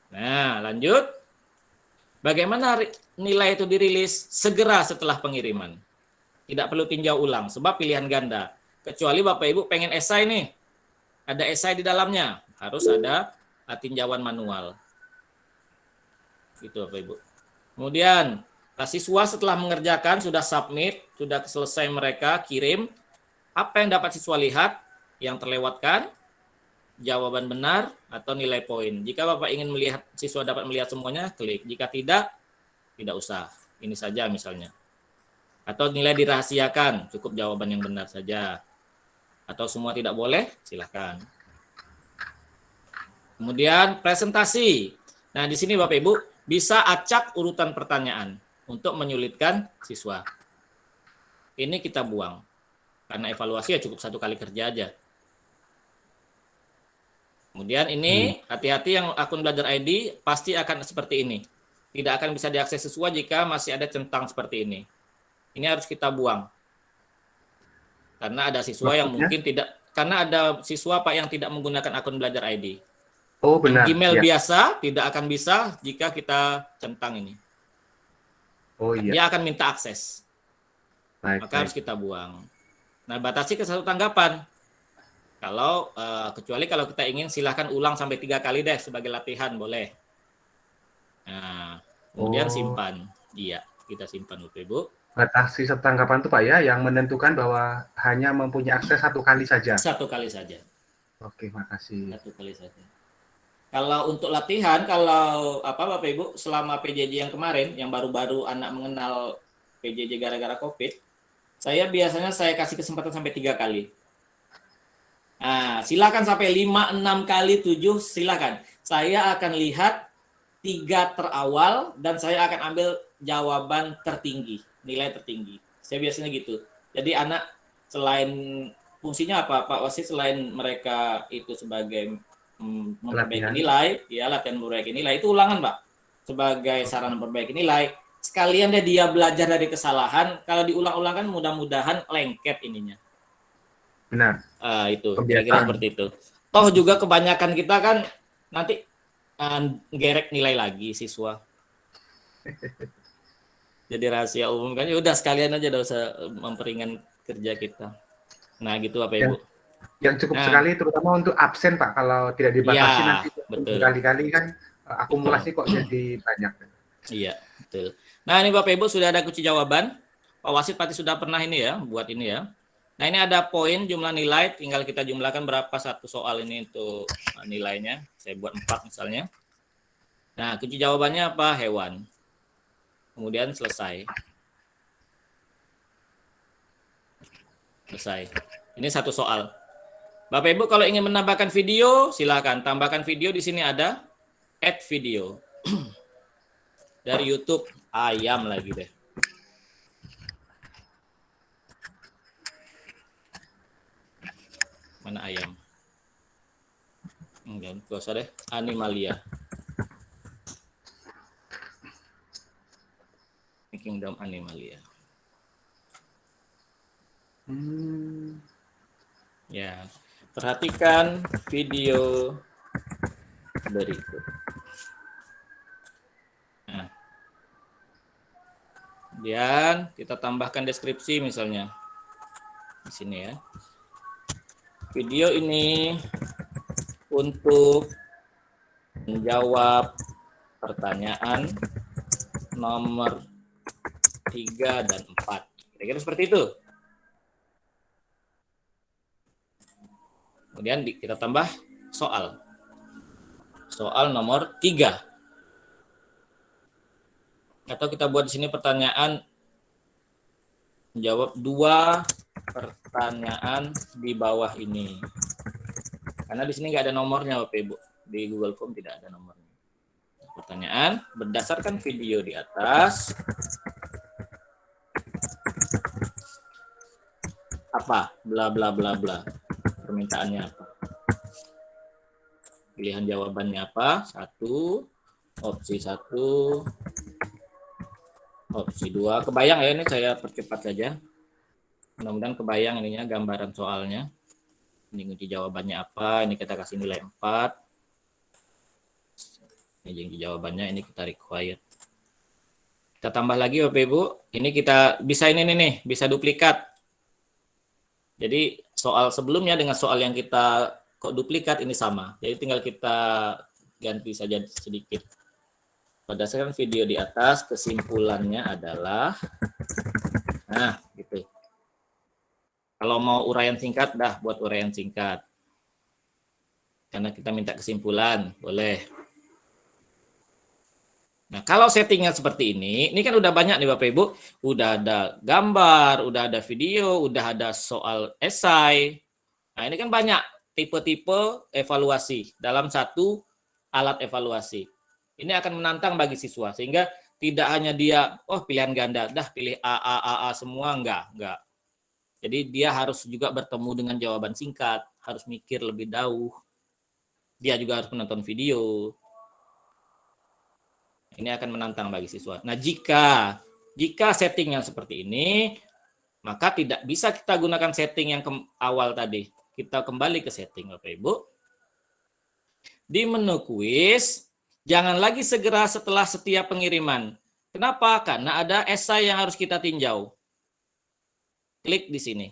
Nah, lanjut. Bagaimana nilai itu dirilis? Segera setelah pengiriman. Tidak perlu tinjau ulang, sebab pilihan ganda. Kecuali Bapak Ibu pengen esai nih. Ada esai di dalamnya. Harus ada tinjauan manual. Itu Bapak Ibu. Kemudian, siswa setelah mengerjakan, sudah submit, sudah selesai mereka kirim. Apa yang dapat siswa lihat? Yang terlewatkan, jawaban benar, atau nilai poin. Jika Bapak ingin melihat, siswa dapat melihat semuanya, klik. Jika tidak, tidak usah. Ini saja misalnya. Atau nilai dirahasiakan, cukup jawaban yang benar saja. Atau semua tidak boleh, silakan. Kemudian presentasi. Nah, di sini Bapak Ibu bisa acak urutan pertanyaan untuk menyulitkan siswa. Ini kita buang. Karena evaluasi ya cukup 1 kali kerja aja. Kemudian ini hati-hati yang akun Belajar ID pasti akan seperti ini. Tidak akan bisa diakses siswa jika masih ada centang seperti ini. Ini harus kita buang. Karena ada siswa yang mungkin tidak, karena ada siswa Pak yang tidak menggunakan akun Belajar ID. Oh benar. Gmail ya. biasa tidak akan bisa jika kita centang ini. Oh iya. Dia akan minta akses. Maka harus kita buang. Nah, batasi ke 1 tanggapan. Kalau kecuali kalau kita ingin, silahkan ulang sampai 3 kali deh sebagai latihan, boleh. Nah, kemudian simpan. Iya, kita simpan Bapak Ibu. Batasi tanggapan itu Pak ya, yang menentukan bahwa hanya mempunyai akses 1 kali saja. 1 kali saja. Oke, makasih. 1 kali saja. Kalau untuk latihan, kalau Bapak Ibu selama PJJ yang kemarin, yang baru-baru anak mengenal PJJ gara-gara COVID, saya biasanya kasih kesempatan sampai 3 kali. Nah, silakan sampai 5, 6 kali, 7, silakan. Saya akan lihat 3 terawal dan saya akan ambil jawaban tertinggi, nilai tertinggi. Saya biasanya gitu. Jadi anak selain fungsinya apa, Pak Wasit, selain mereka itu sebagai memperbaiki nilai, ya latihan memperbaiki nilai, itu ulangan Pak. Sebagai sarana memperbaiki nilai, sekalian dia belajar dari kesalahan. Kalau diulang-ulang kan mudah-mudahan lengket ininya. Benar. Itu kira-kira seperti itu. Toh juga kebanyakan kita kan nanti gerek nilai lagi siswa. Jadi rahasia umum kan, ya udah sekalian aja, udah usah memperingan kerja kita. Nah gitu Bapak Ibu. Yang cukup sekali terutama untuk absen Pak, kalau tidak dibatasi ya, nanti berkali-kali kan akumulasi kok jadi banyak. Iya, betul. Nah ini Bapak Ibu sudah ada kunci jawaban. Pak Wasit pasti sudah pernah ini ya, buat ini ya. Nah ini ada poin jumlah nilai, tinggal kita jumlahkan berapa satu soal ini untuk nilainya. Saya buat 4 misalnya. Nah kunci jawabannya apa? Hewan. Kemudian selesai. Selesai. Ini 1 soal. Bapak Ibu kalau ingin menambahkan video, silakan tambahkan video. Di sini ada add video. Dari YouTube, ayam lagi deh. Mana ayam? Enggak usah deh. Animalia. Kingdom Animalia. Ya. Perhatikan video berikut. Nah, kemudian kita tambahkan deskripsi misalnya di sini ya. Video ini untuk menjawab pertanyaan nomor 3 dan 4. Kira-kira seperti itu. Kemudian kita tambah soal. Soal nomor 3. Atau kita buat di sini pertanyaan, menjawab 2 pertanyaan di bawah ini. Karena di sini nggak ada nomornya Bapak Ibu. Di Google Form tidak ada nomornya. Pertanyaan, berdasarkan video di atas, apa? Bla bla bla bla. Permintaannya apa? Pilihan jawabannya apa? 1, opsi 1, opsi 2. Kebayang ya, ini saya percepat saja. Mudah-mudahan kebayang ininya gambaran soalnya. Ini kunci jawabannya apa? Ini kita kasih nilai 4. Ini kunci jawabannya, ini kita required. Kita tambah lagi Bapak Ibu. Ini kita bisa ini nih, bisa duplikat. Jadi soal sebelumnya dengan soal yang kita kok duplikat ini sama. Jadi tinggal kita ganti saja sedikit. Berdasarkan video di atas, kesimpulannya adalah, nah gitu. Kalau mau uraian singkat, dah buat uraian singkat. Karena kita minta kesimpulan, boleh. Nah, kalau settingnya seperti ini kan udah banyak nih Bapak Ibu. Udah ada gambar, udah ada video, udah ada soal esai. Nah, ini kan banyak tipe-tipe evaluasi dalam satu alat evaluasi. Ini akan menantang bagi siswa, sehingga tidak hanya dia, oh pilihan ganda, dah pilih A semua, enggak. Jadi dia harus juga bertemu dengan jawaban singkat, harus mikir lebih jauh. Dia juga harus menonton video. Ini akan menantang bagi siswa. Nah, jika settingnya seperti ini, maka tidak bisa kita gunakan setting yang awal tadi. Kita kembali ke setting, Bapak Ibu. Di menu kuis, jangan lagi segera setelah setiap pengiriman. Kenapa? Karena ada esai yang harus kita tinjau. Klik di sini.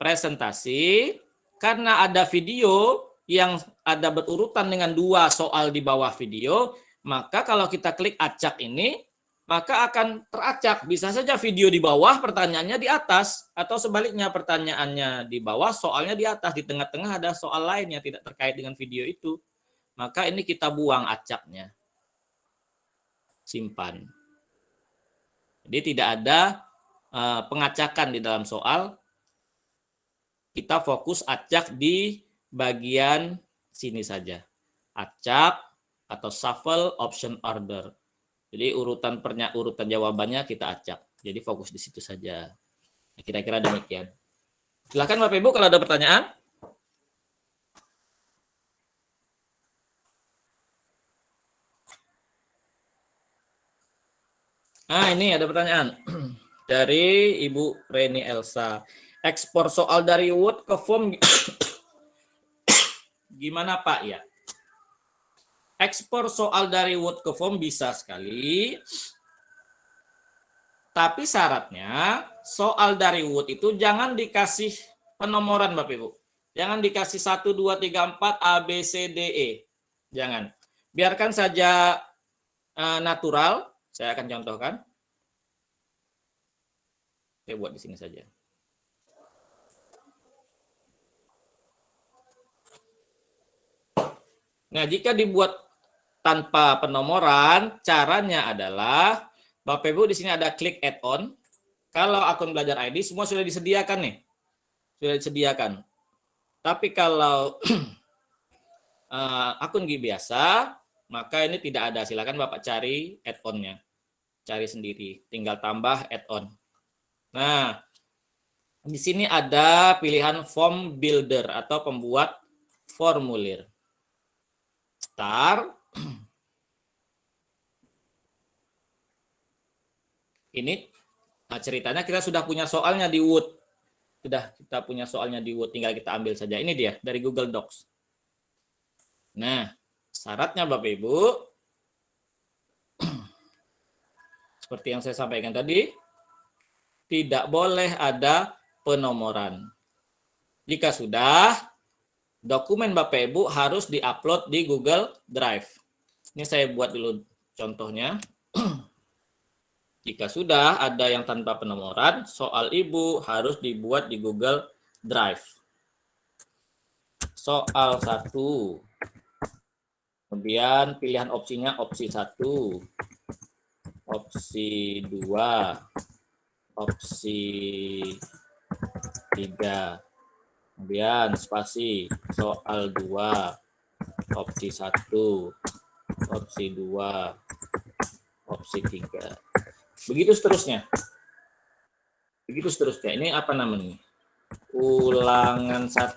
Presentasi, karena ada video yang ada berurutan dengan 2 soal di bawah video, maka kalau kita klik acak ini, maka akan teracak. Bisa saja video di bawah, pertanyaannya di atas, atau sebaliknya pertanyaannya di bawah, soalnya di atas. Di tengah-tengah ada soal lain yang tidak terkait dengan video itu. Maka ini kita buang acaknya. Simpan. Jadi tidak ada pengacakan di dalam soal. Kita fokus acak di bagian sini saja. Acak atau shuffle option order. Jadi urutan jawabannya kita acak. Jadi fokus di situ saja. Kira-kira demikian. Silakan Bapak Ibu kalau ada pertanyaan. Nah, ini ada pertanyaan dari Ibu Reni Elsa. Ekspor soal dari Word ke form gimana Pak ya? Ekspor soal dari Word ke form bisa sekali. Tapi syaratnya soal dari Word itu jangan dikasih penomoran Bapak Ibu. Jangan dikasih 1, 2, 3, 4, A, B, C, D, E. Jangan. Biarkan saja natural. Saya akan contohkan. Saya buat di sini saja. Nah, jika dibuat tanpa penomoran, caranya adalah Bapak Ibu di sini ada klik add-on. Kalau akun Belajar ID semua sudah disediakan nih. Sudah disediakan. Tapi kalau akun biasa, maka ini tidak ada. Silakan Bapak cari add-on-nya. Cari sendiri, tinggal tambah add-on. Nah, di sini ada pilihan form builder atau pembuat formulir. Start. Ini ceritanya kita sudah punya soalnya di Word. sudah kita punya soalnya di Word, tinggal kita ambil saja. Ini dia dari Google Docs. Nah, syaratnya Bapak Ibu, seperti yang saya sampaikan tadi, tidak boleh ada penomoran. Jika sudah, dokumen Bapak Ibu harus diupload di Google Drive. Ini saya buat dulu contohnya. Jika sudah ada yang tanpa penomoran, soal Ibu harus dibuat di Google Drive. Soal 1. Kemudian pilihan opsinya opsi 1, opsi 2, opsi 3. Kemudian spasi soal 2, opsi 1, opsi 2, opsi 3. Begitu seterusnya. Begitu seterusnya. Ini apa namanya? Ulangan 1.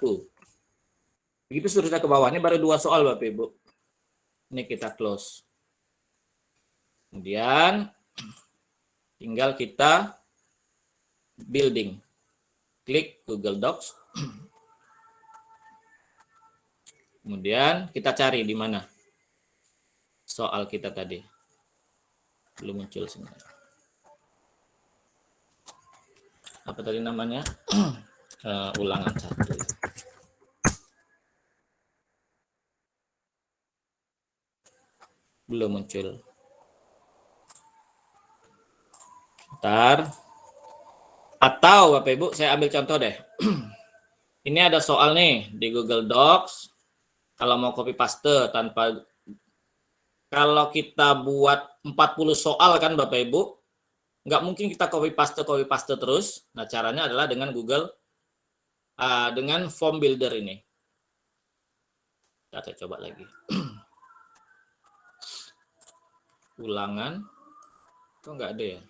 Begitu seterusnya ke bawah. Ini baru 2 soal Bapak Ibu. Ini kita close. Kemudian tinggal kita building. Klik Google Docs. Kemudian kita cari di mana soal kita tadi. Belum muncul sebenarnya. Apa tadi namanya? Ulangan 1. Belum muncul. Bentar. Atau Bapak Ibu, saya ambil contoh deh. Ini ada soal nih di Google Docs. Kalau mau copy paste tanpa, kalau kita buat 40 soal kan Bapak Ibu, nggak mungkin kita copy paste terus. Nah, caranya adalah dengan Google, dengan form builder ini. Kita coba lagi. Ulangan, kok nggak ada ya?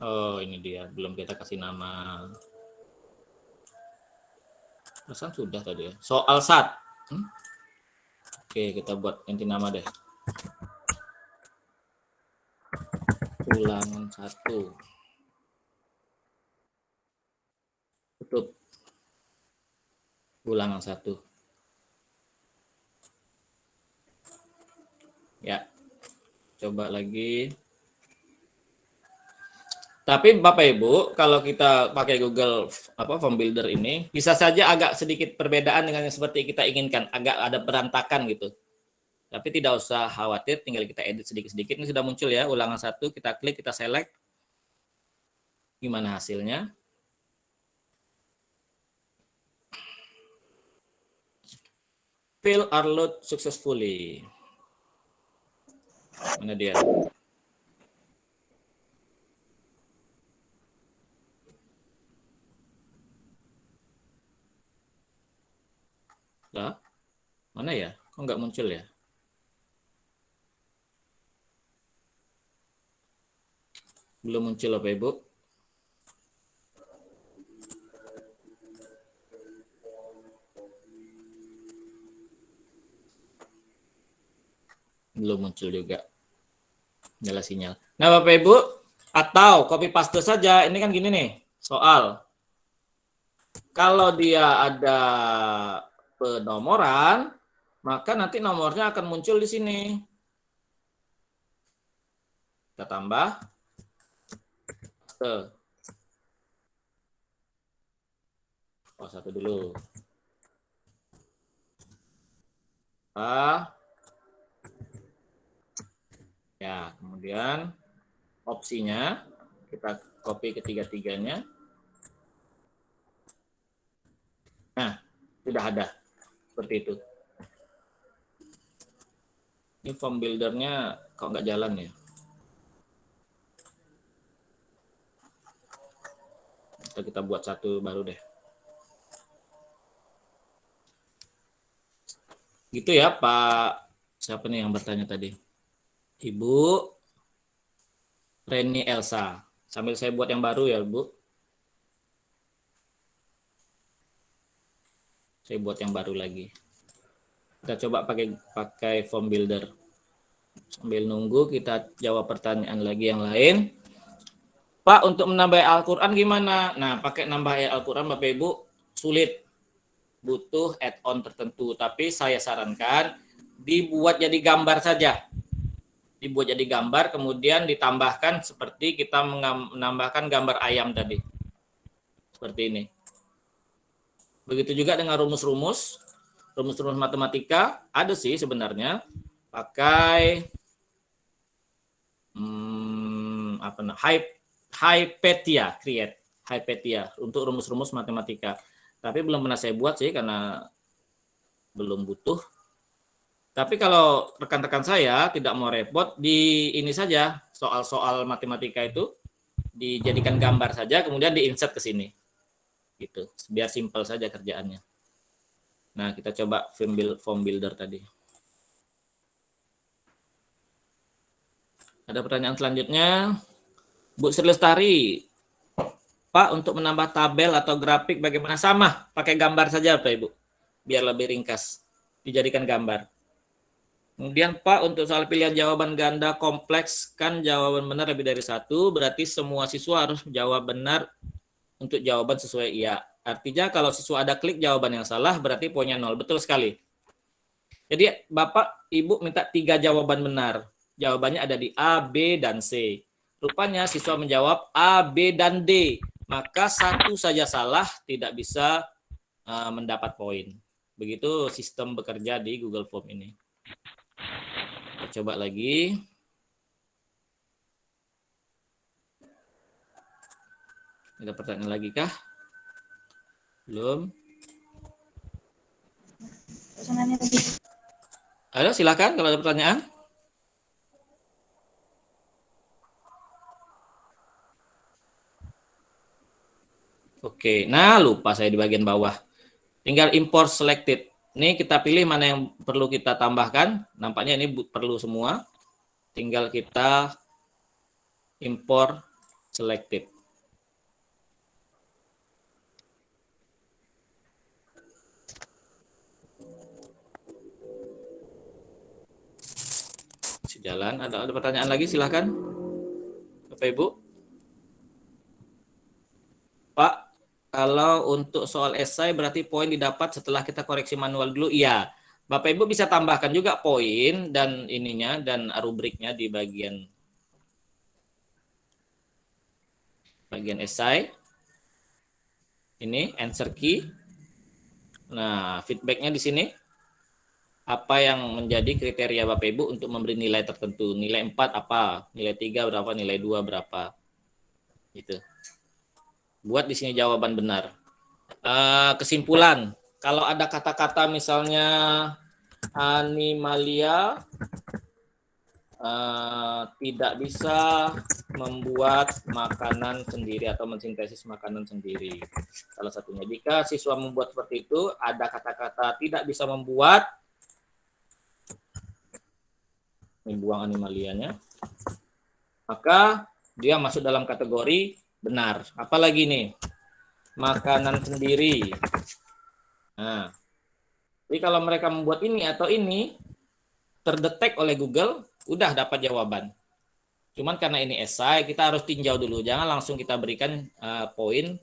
Oh, ini dia. Belum kita kasih nama. Perasaan sudah tadi ya. Soal 1. Oke, kita buat ganti nama deh. Ulangan 1. Tutup. Ulangan 1. Ya. Coba lagi. Tapi Bapak Ibu, kalau kita pakai Google Form Builder ini, bisa saja agak sedikit perbedaan dengan yang seperti kita inginkan, agak ada berantakan gitu. Tapi tidak usah khawatir, tinggal kita edit sedikit-sedikit. Ini sudah muncul ya, ulangan 1, kita klik, kita select. Gimana hasilnya? Fill are load successfully. Mana dia? Lah, mana ya? Kok nggak muncul ya? Belum muncul Bapak Ibu. Belum muncul juga. Nyala sinyal. Nah Bapak Ibu, atau copy paste saja. Ini kan gini nih, soal. Kalau dia ada penomoran, maka nanti nomornya akan muncul di sini. Kita tambah. Oh, 1 dulu. Ya, kemudian opsinya kita copy ketiga-tiganya. Nah, sudah ada. Seperti itu. Ini form buildernya kok nggak jalan ya? Kita buat 1 baru deh. Gitu ya Pak. Siapa nih yang bertanya tadi? Ibu Reni Elsa. Sambil saya buat yang baru ya Bu. Saya buat yang baru lagi. Kita coba pakai form builder. Sambil nunggu kita jawab pertanyaan lagi yang lain. Pak, untuk menambah Al-Quran gimana? Nah, pakai nambah ayat Al-Quran Bapak Ibu sulit. Butuh add-on tertentu. Tapi saya sarankan dibuat jadi gambar saja. Dibuat jadi gambar, kemudian ditambahkan seperti kita menambahkan gambar ayam tadi. Seperti ini. Begitu juga dengan rumus-rumus matematika. Ada sih sebenarnya. Pakai Hypatia, Hypatia untuk rumus-rumus matematika. Tapi belum pernah saya buat sih karena belum butuh. Tapi kalau rekan-rekan saya tidak mau repot, di ini saja soal-soal matematika itu dijadikan gambar saja, kemudian diinsert ke sini, gitu. Biar simpel saja kerjaannya. Nah, kita coba form builder tadi. Ada pertanyaan selanjutnya, Bu Sri Lestari. Pak, untuk menambah tabel atau grafik bagaimana? Sama, pakai gambar saja Pak Ibu. Biar lebih ringkas, dijadikan gambar. Kemudian Pak, untuk soal pilihan jawaban ganda kompleks, kan jawaban benar lebih dari satu, berarti semua siswa harus jawab benar untuk jawaban sesuai iya. Artinya kalau siswa ada klik jawaban yang salah, berarti poinnya 0. Betul sekali. Jadi Bapak, Ibu minta 3 jawaban benar. Jawabannya ada di A, B, dan C. Rupanya siswa menjawab A, B, dan D. Maka satu saja salah tidak bisa mendapat poin. Begitu sistem bekerja di Google Form ini. Kita coba lagi. Ada pertanyaan lagi kah? Belum? Ayo silakan kalau ada pertanyaan. Oke, nah lupa saya di bagian bawah. Tinggal import selected. Ini kita pilih mana yang perlu kita tambahkan. Nampaknya ini perlu semua. Tinggal kita import selected. Jalan. Ada pertanyaan lagi? Silahkan, Bapak Ibu. Pak, kalau untuk soal esai berarti poin didapat setelah kita koreksi manual dulu. Iya, Bapak Ibu bisa tambahkan juga poin dan ininya dan rubriknya di bagian esai. Ini answer key. Nah, feedbacknya di sini. Apa yang menjadi kriteria Bapak Ibu untuk memberi nilai tertentu. Nilai 4 apa, nilai 3 berapa, nilai 2 berapa. Gitu. Buat di sini jawaban benar. Kesimpulan, kalau ada kata-kata misalnya animalia tidak bisa membuat makanan sendiri atau mensintesis makanan sendiri. Salah satunya, jika siswa membuat seperti itu, ada kata-kata tidak bisa membuat, ini buang animalianya, maka dia masuk dalam kategori benar. Apalagi nih, makanan sendiri. Nah, jadi kalau mereka membuat ini atau ini, terdetek oleh Google, udah dapat jawaban. Cuman karena ini esai, kita harus tinjau dulu. Jangan langsung kita berikan poin,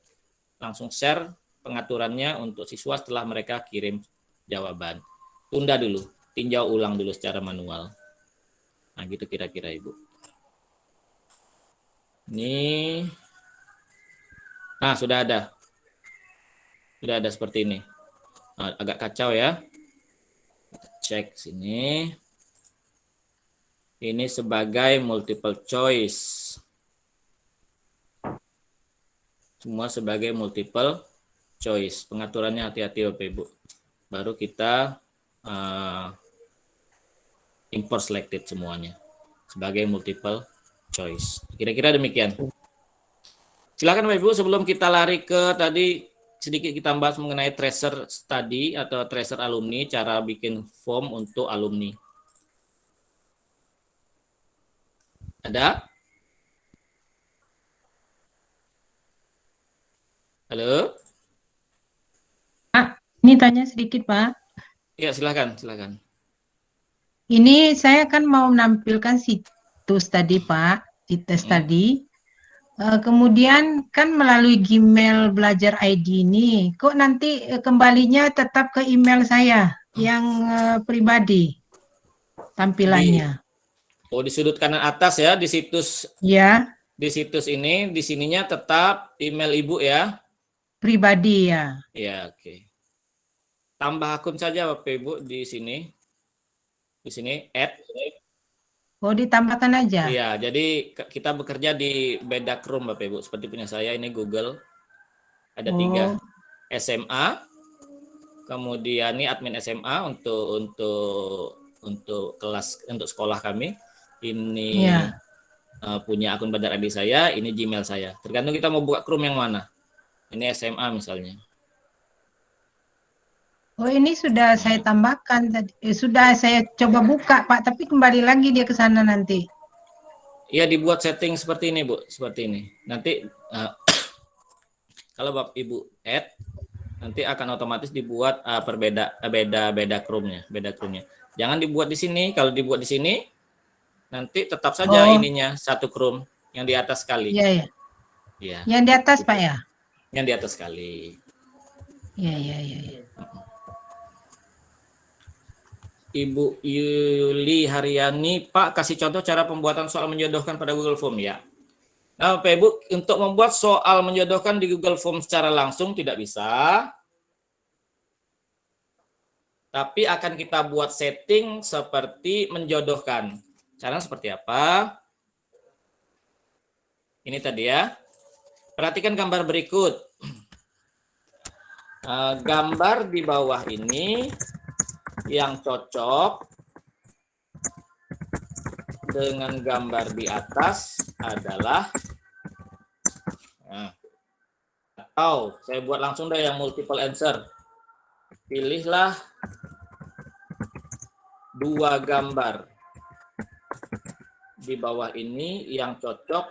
langsung share pengaturannya untuk siswa setelah mereka kirim jawaban. Tunda dulu, tinjau ulang dulu secara manual. Nah, gitu kira-kira Ibu. Ini. Nah, sudah ada. Sudah ada seperti ini. Nah, agak kacau ya. Cek sini. Ini sebagai multiple choice. Semua sebagai multiple choice. Pengaturannya hati-hati Bapak Ibu. Baru kita import selected semuanya sebagai multiple choice. Kira-kira demikian. Silakan Bapak Ibu, sebelum kita lari ke tadi sedikit kita bahas mengenai tracer study atau tracer alumni, cara bikin form untuk alumni. Ada? Halo? Ini tanya sedikit Pak. Ya, silakan, silakan. Ini saya kan mau menampilkan situs tadi, Pak, situs tadi. Kemudian kan melalui Gmail Belajar ID ini, kok nanti kembalinya tetap ke email saya yang pribadi tampilannya. Di sudut kanan atas ya, di situs Ya, di situs ini, di sininya tetap email Ibu ya. pribadi ya. Ya, oke. Tambah akun saja Bapak Ibu di sini. Di sini add. Oh, ditambahkan aja. Iya, jadi kita bekerja di beda Chrome Bapak Ibu. Seperti punya saya ini Google. Ada 3 SMA. Kemudian ini admin SMA untuk kelas untuk sekolah kami. Ini punya akun Badar ID saya, ini Gmail saya. Tergantung kita mau buka Chrome yang mana. Ini SMA misalnya. Oh, ini sudah saya tambahkan tadi. Sudah saya coba buka, Pak, tapi kembali lagi dia ke sana nanti. Iya, dibuat setting seperti ini, Bu, seperti ini. Nanti kalau Bapak Ibu add, nanti akan otomatis dibuat beda Chrome-nya, Jangan dibuat di sini. Kalau dibuat di sini, nanti tetap saja ininya satu Chrome yang di atas sekali. Iya, iya. Ya. Yang di atas, Pak ya? Yang di atas sekali. Iya, iya, iya. Ibu Yuli Haryani, Pak kasih contoh cara pembuatan soal menjodohkan pada Google Form ya. Nah, Bapak Ibu, untuk membuat soal menjodohkan di Google Form secara langsung tidak bisa. Tapi akan kita buat setting seperti menjodohkan. Caranya seperti apa? Ini tadi ya. Perhatikan gambar berikut. Gambar di bawah ini yang cocok dengan gambar di atas adalah atau saya buat langsung deh yang multiple answer. Pilihlah 2 gambar di bawah ini yang cocok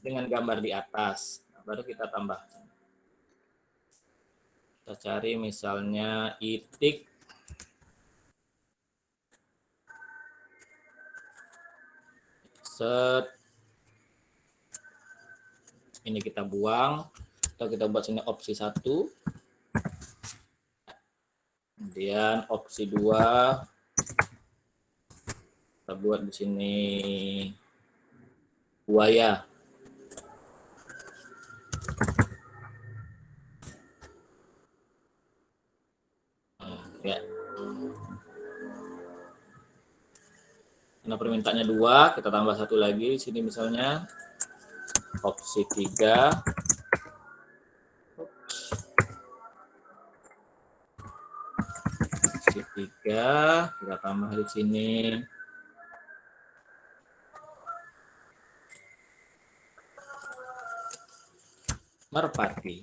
dengan gambar di atas. Baru kita tambah. Kita cari misalnya itik set. Ini kita buang atau kita buat sini opsi 1. Kemudian opsi 2 kita buat di sini buaya. Ya. Karena permintaannya 2, kita tambah 1 lagi di sini misalnya opsi 3. Opsi 3 kita tambah di sini merpati.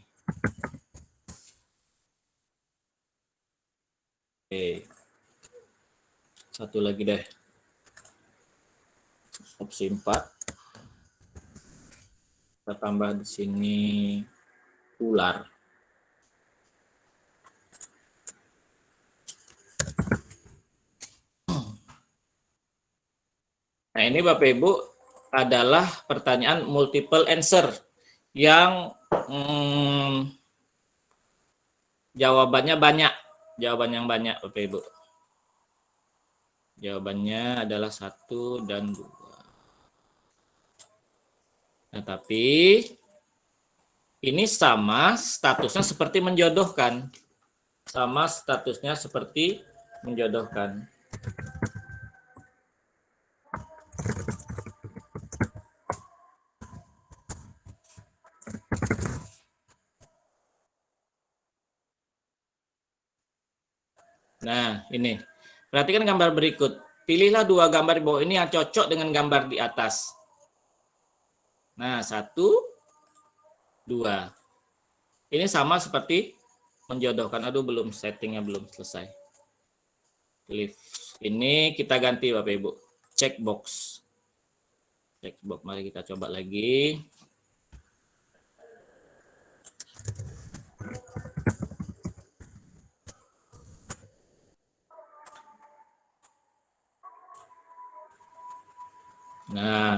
Oke. 1 lagi deh. Opsi 4. Kita tambah di sini ular. Nah, ini Bapak Ibu adalah pertanyaan multiple answer yang jawabannya banyak. Jawaban yang banyak Bapak Ibu. Jawabannya adalah 1 dan 2. Nah, tapi ini sama statusnya seperti menjodohkan. Sama statusnya seperti menjodohkan. Nah, ini. Perhatikan gambar berikut. Pilihlah 2 gambar di bawah ini yang cocok dengan gambar di atas. Nah, 1, 2. Ini sama seperti menjodohkan. Aduh, belum settingnya belum selesai. Pilih. Ini kita ganti Bapak Ibu. Checkbox. Checkbox. Mari kita coba lagi.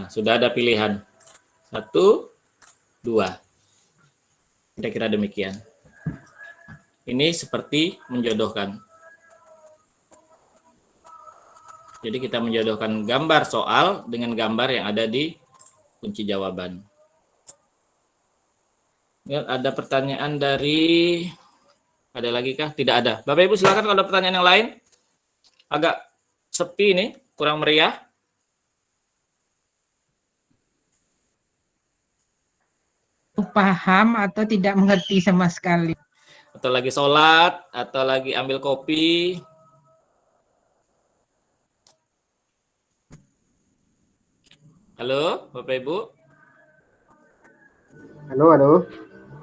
Nah, sudah ada pilihan. 1, 2. Kira-kira demikian. Ini seperti menjodohkan. Jadi kita menjodohkan gambar soal dengan gambar yang ada di kunci jawaban. Ada pertanyaan dari... Ada lagi kah? Tidak ada. Bapak Ibu silakan kalau ada pertanyaan yang lain. Agak sepi nih, kurang meriah. Paham atau tidak mengerti sama sekali. Atau lagi sholat, atau lagi ambil kopi. Halo, Bapak Ibu. Halo, halo.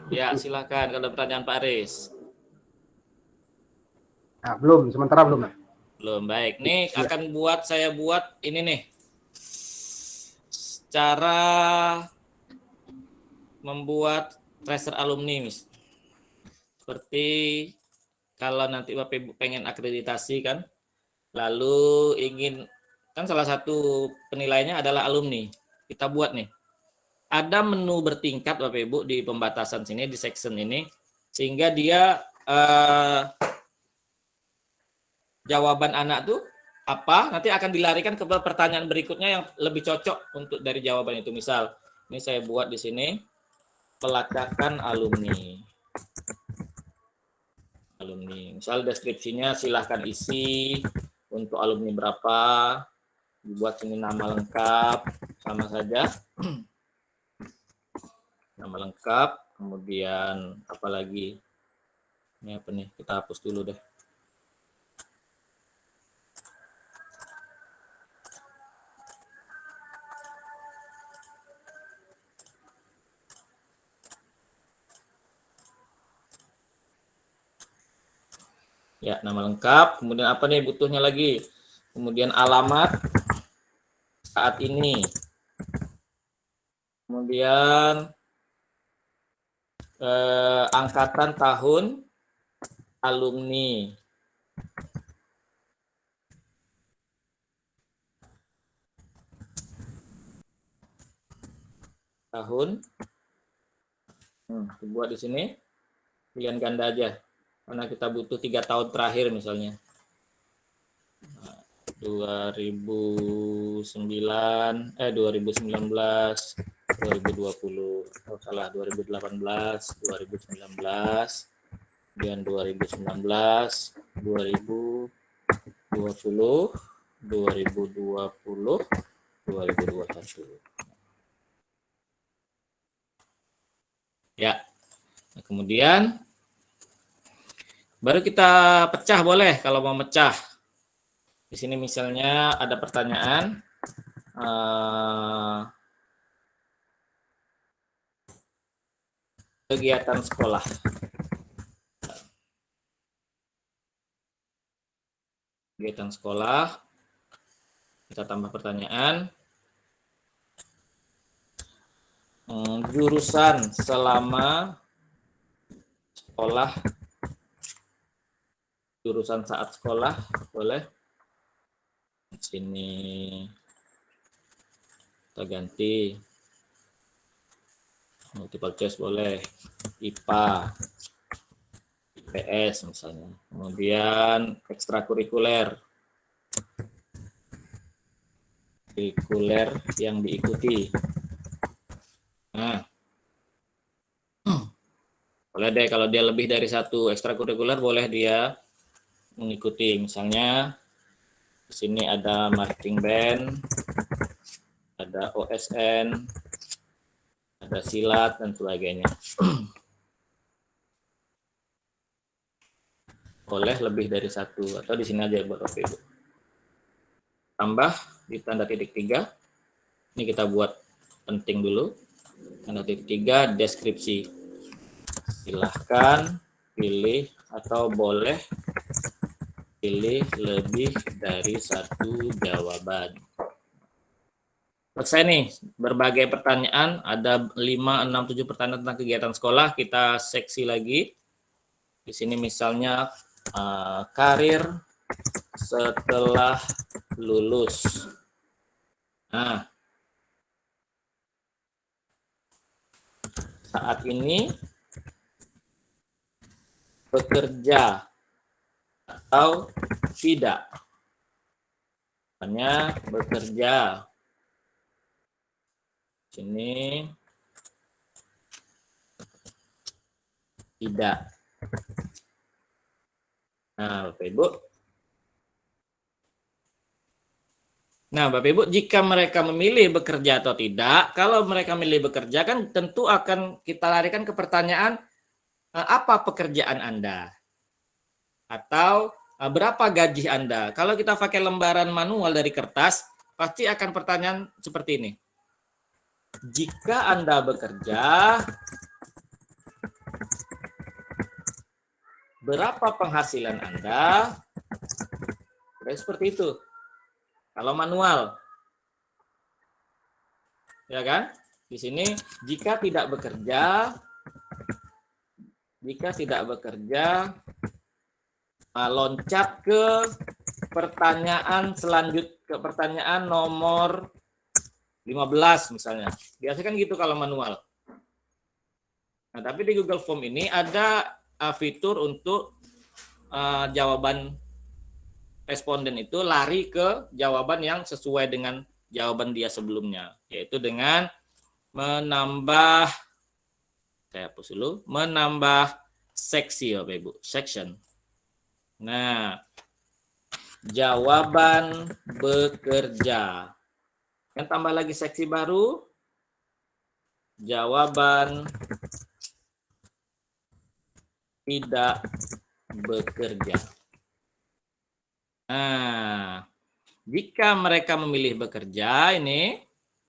Ya, silakan kalau ada pertanyaan Pak Aris. Nah, belum, sementara belum. Belum, baik. Nih akan saya buat ini nih. Cara membuat tracer alumni, Miss. Seperti kalau nanti Bapak Ibu pengen akreditasi kan, lalu ingin, kan salah satu penilaiannya adalah alumni. Kita buat nih. Ada menu bertingkat Bapak Ibu di pembatasan sini, di section ini, sehingga dia jawaban anak tuh apa, nanti akan dilarikan ke pertanyaan berikutnya yang lebih cocok untuk dari jawaban itu. Misal, ini saya buat di sini, pelacakan alumni. Misal deskripsinya silahkan isi untuk alumni berapa, dibuat sini nama lengkap, sama saja. Nama lengkap, kemudian apalagi, ini apa nih, kita hapus dulu deh. Ya, nama lengkap, kemudian apa nih butuhnya lagi? Kemudian alamat saat ini. Kemudian angkatan tahun alumni. Tahun. Dibuat di sini. Pilihan ganda aja. Karena kita butuh 3 tahun terakhir misalnya. 2019, 2020, oh salah, 2018, 2019, kemudian 2019, 2020, 2020, 2021. Ya, nah, kemudian baru kita pecah, boleh kalau mau mecah. Di sini misalnya ada pertanyaan. Kegiatan sekolah. Kegiatan sekolah. Kita tambah pertanyaan. Jurusan selama sekolah. Jurusan saat sekolah, boleh. Di sini kita ganti. Multiple choice boleh. IPA, IPS misalnya. Kemudian ekstrakurikuler. Kurikuler yang diikuti. Nah. Boleh deh kalau dia lebih dari 1 ekstrakurikuler, boleh dia mengikuti. Misalnya di sini ada marching band, ada OSN, ada silat dan sebagainya. Boleh lebih dari 1 atau di sini aja buat Bapak Ibu. Tambah di tanda titik 3. Ini kita buat penting dulu. Tanda titik 3 deskripsi. Silahkan pilih atau boleh pilih lebih dari 1 jawaban. Selesai nih, berbagai pertanyaan, ada 5, 6, 7 pertanyaan tentang kegiatan sekolah, kita seksi lagi. Di sini misalnya karir setelah lulus. Nah, saat ini bekerja atau tidak. Hanya bekerja. Sini tidak. Nah, Bapak Ibu. Nah, Bapak Ibu, jika mereka memilih bekerja atau tidak, kalau mereka memilih bekerja kan tentu akan kita larikan ke pertanyaan apa pekerjaan Anda? Atau berapa gaji Anda? Kalau kita pakai lembaran manual dari kertas, pasti akan pertanyaan seperti ini. Jika Anda bekerja, berapa penghasilan Anda? Seperti itu. Kalau manual. Ya kan? Di sini jika tidak bekerja, loncat ke pertanyaan ke pertanyaan nomor 15 misalnya. Biasanya kan gitu kalau manual. Nah, tapi di Google Form ini ada fitur untuk jawaban responden itu lari ke jawaban yang sesuai dengan jawaban dia sebelumnya, yaitu dengan menambah, saya hapus dulu, menambah seksi Bapak Ibu, section. Nah, jawaban bekerja. Yang tambah lagi seksi baru, jawaban tidak bekerja. Nah, jika mereka memilih bekerja ini,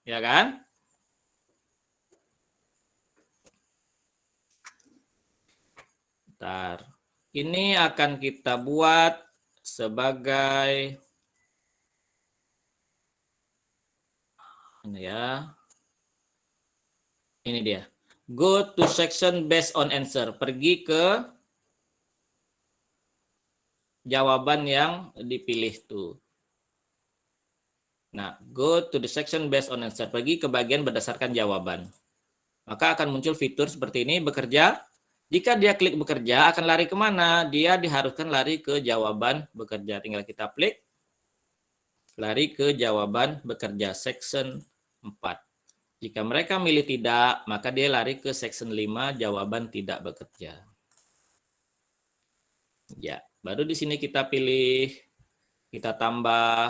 ya kan? Bentar. Ini akan kita buat sebagai ini ya. Ini dia. Go to section based on answer. Pergi ke jawaban yang dipilih tuh. Nah, go to the section based on answer. Pergi ke bagian berdasarkan jawaban. Maka akan muncul fitur seperti ini, bekerja. Jika dia klik bekerja, akan lari kemana? Dia diharuskan lari ke jawaban bekerja. Tinggal kita klik, lari ke jawaban bekerja, section 4. Jika mereka milih tidak, maka dia lari ke section 5, jawaban tidak bekerja. Ya, baru di sini kita pilih, kita tambah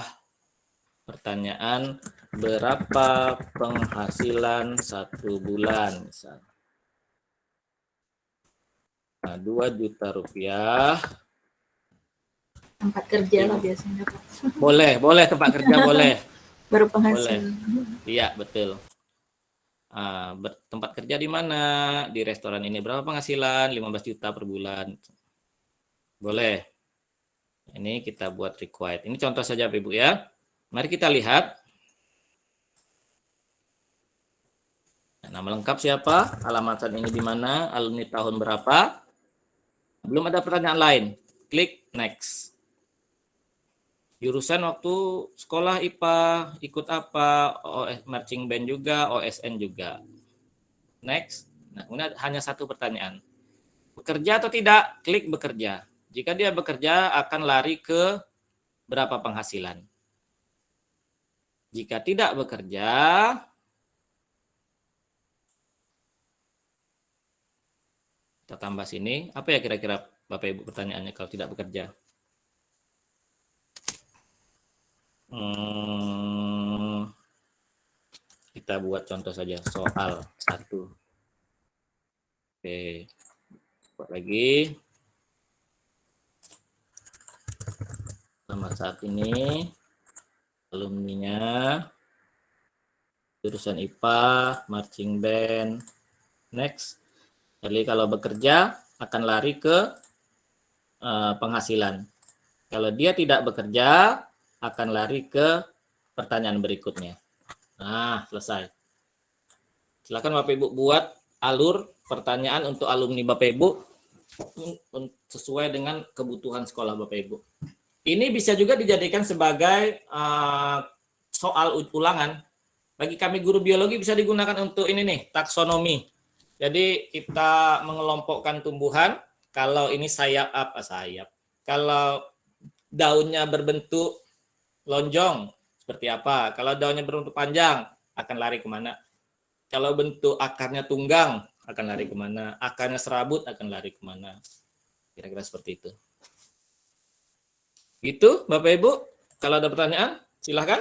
pertanyaan berapa penghasilan 1 bulan misalnya. Nah, 2 juta rupiah. Tempat kerja lah biasanya. Boleh tempat kerja boleh. Baru penghasilan. Iya, betul. Tempat kerja di mana? Di restoran ini berapa penghasilan? 15 juta per bulan. Boleh. Ini kita buat required. Ini contoh saja Ibu ya. Mari kita lihat. Nama lengkap siapa? Alamat ini di mana? Alumni tahun berapa? Belum ada pertanyaan lain. Klik next. Jurusan waktu sekolah IPA, ikut apa? Marching band juga, OSN juga. Next. Nah, kemudian hanya satu pertanyaan. Bekerja atau tidak? Klik bekerja. Jika dia bekerja, akan lari ke berapa penghasilan. Jika tidak bekerja, kita tambah sini. Apa ya kira-kira Bapak Ibu pertanyaannya kalau tidak bekerja? Kita buat contoh saja soal 1. Oke, buat lagi. Nama saat ini alumninya jurusan IPA, marching band. Next. Jadi kalau bekerja akan lari ke penghasilan. Kalau dia tidak bekerja akan lari ke pertanyaan berikutnya. Nah, selesai. Silakan Bapak Ibu buat alur pertanyaan untuk alumni Bapak Ibu sesuai dengan kebutuhan sekolah Bapak Ibu. Ini bisa juga dijadikan sebagai soal ulangan. Bagi kami guru biologi bisa digunakan untuk ini nih, taksonomi. Jadi kita mengelompokkan tumbuhan. Kalau ini sayap apa sayap? Kalau daunnya berbentuk lonjong seperti apa? Kalau daunnya berbentuk panjang akan lari kemana? Kalau bentuk akarnya tunggang akan lari kemana? Akarnya serabut akan lari kemana? Kira-kira seperti itu. Itu Bapak Ibu. Kalau ada pertanyaan silahkan.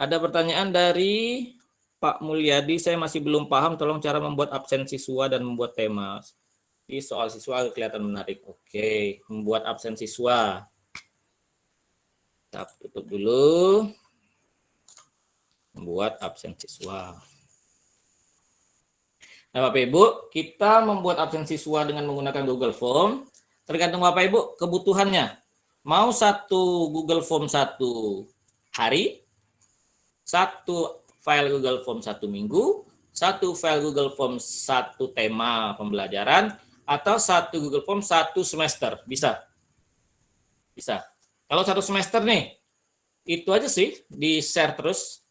Ada pertanyaan dari Pak Mulyadi, saya masih belum paham, tolong cara membuat absen siswa dan membuat tema. Di soal siswa kelihatan menarik. Oke, membuat absen siswa. Kita tutup dulu. Membuat absen siswa. Nah, Bapak Ibu, kita membuat absen siswa dengan menggunakan Google Form. Tergantung Bapak Ibu kebutuhannya. Mau satu Google Form 1 hari, satu file Google Form 1 minggu, satu file Google Form 1 tema pembelajaran, atau satu Google Form 1 semester. Bisa. Bisa. Kalau 1 semester nih, itu aja sih, di-share terus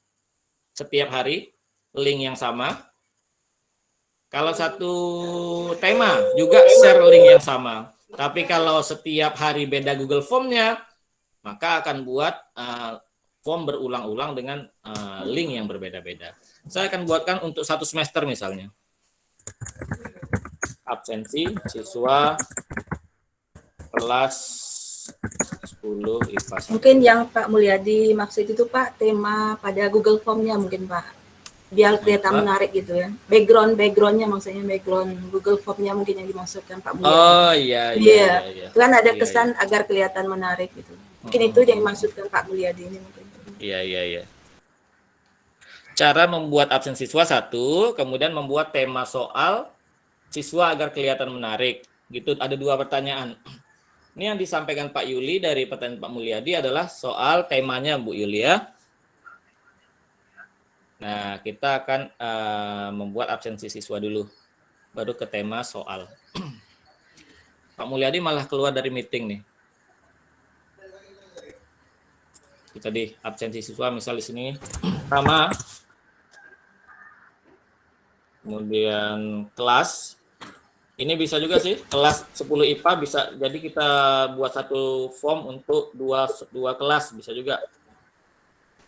setiap hari, link yang sama. Kalau satu tema, juga share link yang sama. Tapi kalau setiap hari beda Google Form-nya, maka akan buat form berulang-ulang dengan link yang berbeda-beda. Saya akan buatkan untuk 1 semester misalnya. Absensi siswa kelas 10 IPA 1. Mungkin yang Pak Mulyadi maksud itu Pak, tema pada Google Form-nya mungkin Pak. Biar kelihatan menarik gitu ya. Background-nya maksudnya background Google Form-nya mungkin yang dimaksudkan Pak Mulyadi. Oh iya. Itu kan ada kesan agar kelihatan menarik gitu. Mungkin itu yang dimaksudkan Pak Mulyadi ini mungkin. Iya. Cara membuat absen siswa 1, kemudian membuat tema soal siswa agar kelihatan menarik. Gitu, ada 2 pertanyaan. Ini yang disampaikan Pak Yuli dari pertanyaan Pak Mulyadi adalah soal temanya Bu Yuli ya. Nah, kita akan membuat absensi siswa dulu. Baru ke tema soal. Pak Mulyadi malah keluar dari meeting nih. Kita di absensi siswa misal di sini sama, kemudian kelas ini bisa juga sih kelas 10 IPA bisa, jadi kita buat satu form untuk dua kelas bisa juga.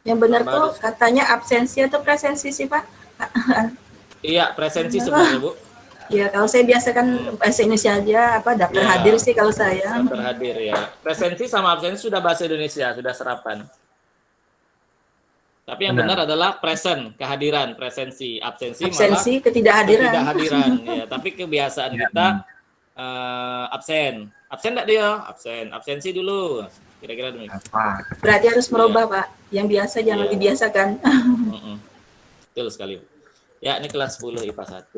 Yang benar tuh katanya absensi atau presensi sih Pak? Iya presensi sebenarnya Bu. Ya kalau saya biasa kan bahasa Indonesia aja daftar hadir sih kalau saya. Daftar hadir ya. Presensi sama absensi sudah bahasa Indonesia, sudah serapan. Tapi yang benar adalah present, kehadiran, presensi, absensi malah ketidakhadiran ya. Tapi kebiasaan kita absen enggak dia? Absensi dulu. Kira-kira demikian. Berarti harus merubah Pak. Yang biasa jangan dibiasakan. Betul sekali. Ya, ini kelas 10 IPA 1.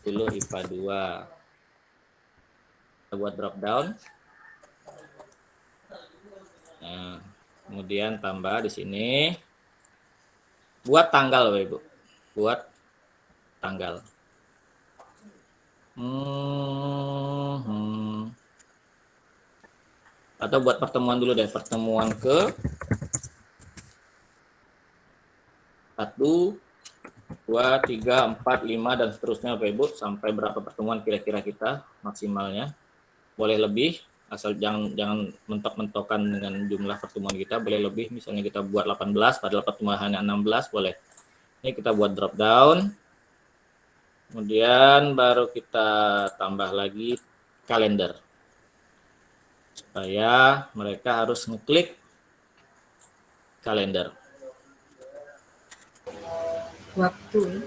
10 IPA 2. Kita buat drop down. Nah, kemudian tambah di sini. Buat tanggal, Bapak Ibu. Buat tanggal. Atau buat pertemuan dulu deh, pertemuan ke 1, 2, 3, 4, 5 dan seterusnya Bapak Ibu, sampai berapa pertemuan kira-kira kita maksimalnya. Boleh lebih, asal jangan mentok-mentokan dengan jumlah pertemuan kita, boleh lebih, misalnya kita buat 18 padahal pertemuan hanya 16 boleh. Ini kita buat drop down. Kemudian baru kita tambah lagi kalender. Supaya mereka harus ngeklik kalender. Waktu.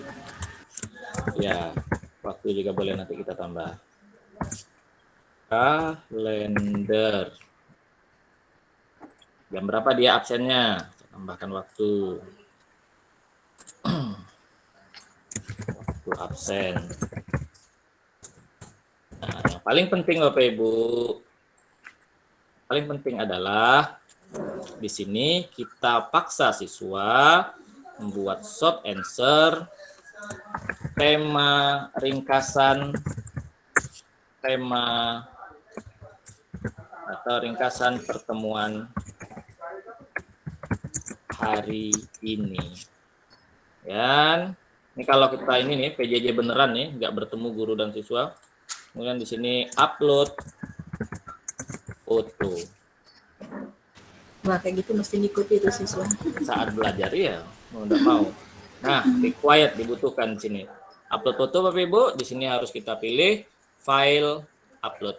Ya, waktu juga boleh nanti kita tambah. Kalender. Jam berapa dia absennya? Tambahkan waktu. Waktu absen. Nah, yang paling penting Bapak Ibu, paling penting adalah di sini kita paksa siswa membuat short answer, tema ringkasan, tema atau ringkasan pertemuan hari ini. Dan Ini kalau kita ini nih PJJ beneran nih, nggak bertemu guru dan siswa. Kemudian di sini upload foto. Wah, kayak gitu mesti ngikuti itu siswa. Saat belajar ya, mau nggak mau. Nah, required dibutuhkan di sini. Upload foto Bapak Ibu, di sini harus kita pilih file upload.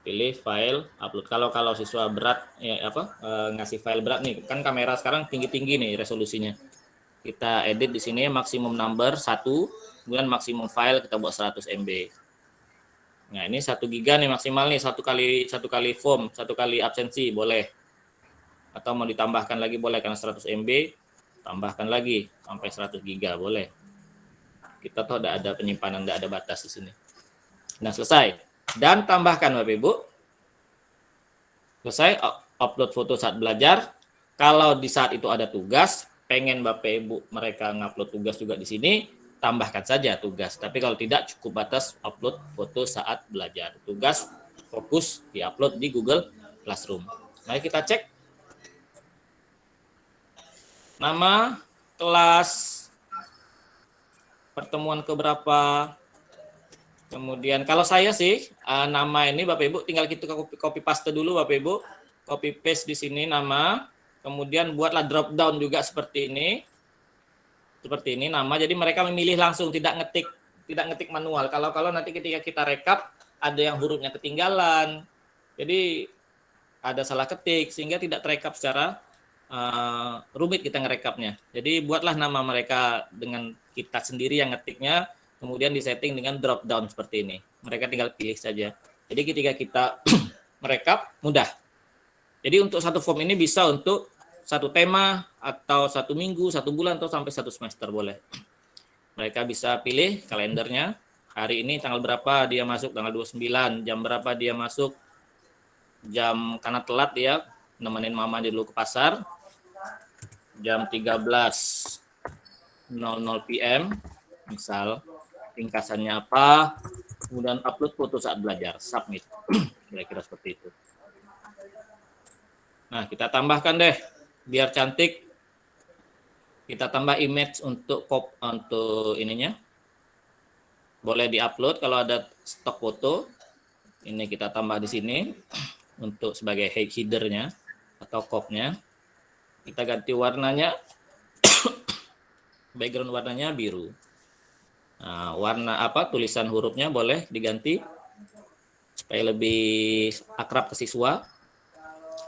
Pilih file upload. Kalau siswa berat ya ngasih file berat nih, kan kamera sekarang tinggi-tinggi nih resolusinya. Kita edit di sini maksimum number 1, kemudian maksimum file kita buat 100 MB. Nah, ini 1 giga nih maksimal nih, satu kali form, 1 kali absensi boleh. Atau mau ditambahkan lagi boleh, karena 100 MB tambahkan lagi sampai 100 giga boleh. Kita tuh ada penyimpanan, tidak ada batas di sini. Nah, selesai. Dan tambahkan Bapak Ibu. Selesai upload foto saat belajar. Kalau di saat itu ada tugas, pengen Bapak Ibu mereka ngupload tugas juga di sini, tambahkan saja tugas. Tapi kalau tidak, cukup batas upload foto saat belajar. Tugas fokus diupload di Google Classroom. Mari kita cek. Nama kelas, pertemuan keberapa. Kemudian kalau saya sih nama ini Bapak Ibu tinggal kita copy paste dulu Bapak Ibu. Copy paste di sini nama. Kemudian buatlah drop down juga seperti ini. Seperti ini nama. Jadi mereka memilih langsung, tidak ngetik manual. Kalau nanti ketika kita rekap ada yang hurufnya ketinggalan. Jadi ada salah ketik sehingga tidak terekap secara rumit kita ngerekapnya. Jadi buatlah nama mereka dengan kita sendiri yang ngetiknya, kemudian disetting dengan drop down seperti ini. Mereka tinggal pilih saja. Jadi ketika kita merekap mudah. Jadi untuk satu form ini bisa untuk satu tema atau 1 minggu, 1 bulan atau sampai 1 semester boleh. Mereka bisa pilih kalendernya. Hari ini tanggal berapa dia masuk, tanggal 29, jam berapa dia masuk. Jam karena telat dia nemenin mama dulu ke pasar. Jam 13.00 PM, misal ringkasannya apa, kemudian upload foto saat belajar, submit, kira-kira seperti itu. Nah, kita tambahkan deh, biar cantik, kita tambah image untuk ininya, boleh diupload kalau ada stok foto, ini kita tambah di sini, untuk sebagai header-nya atau cop-nya. Kita ganti warnanya, background warnanya biru. Nah, warna tulisan hurufnya boleh diganti supaya lebih akrab ke siswa.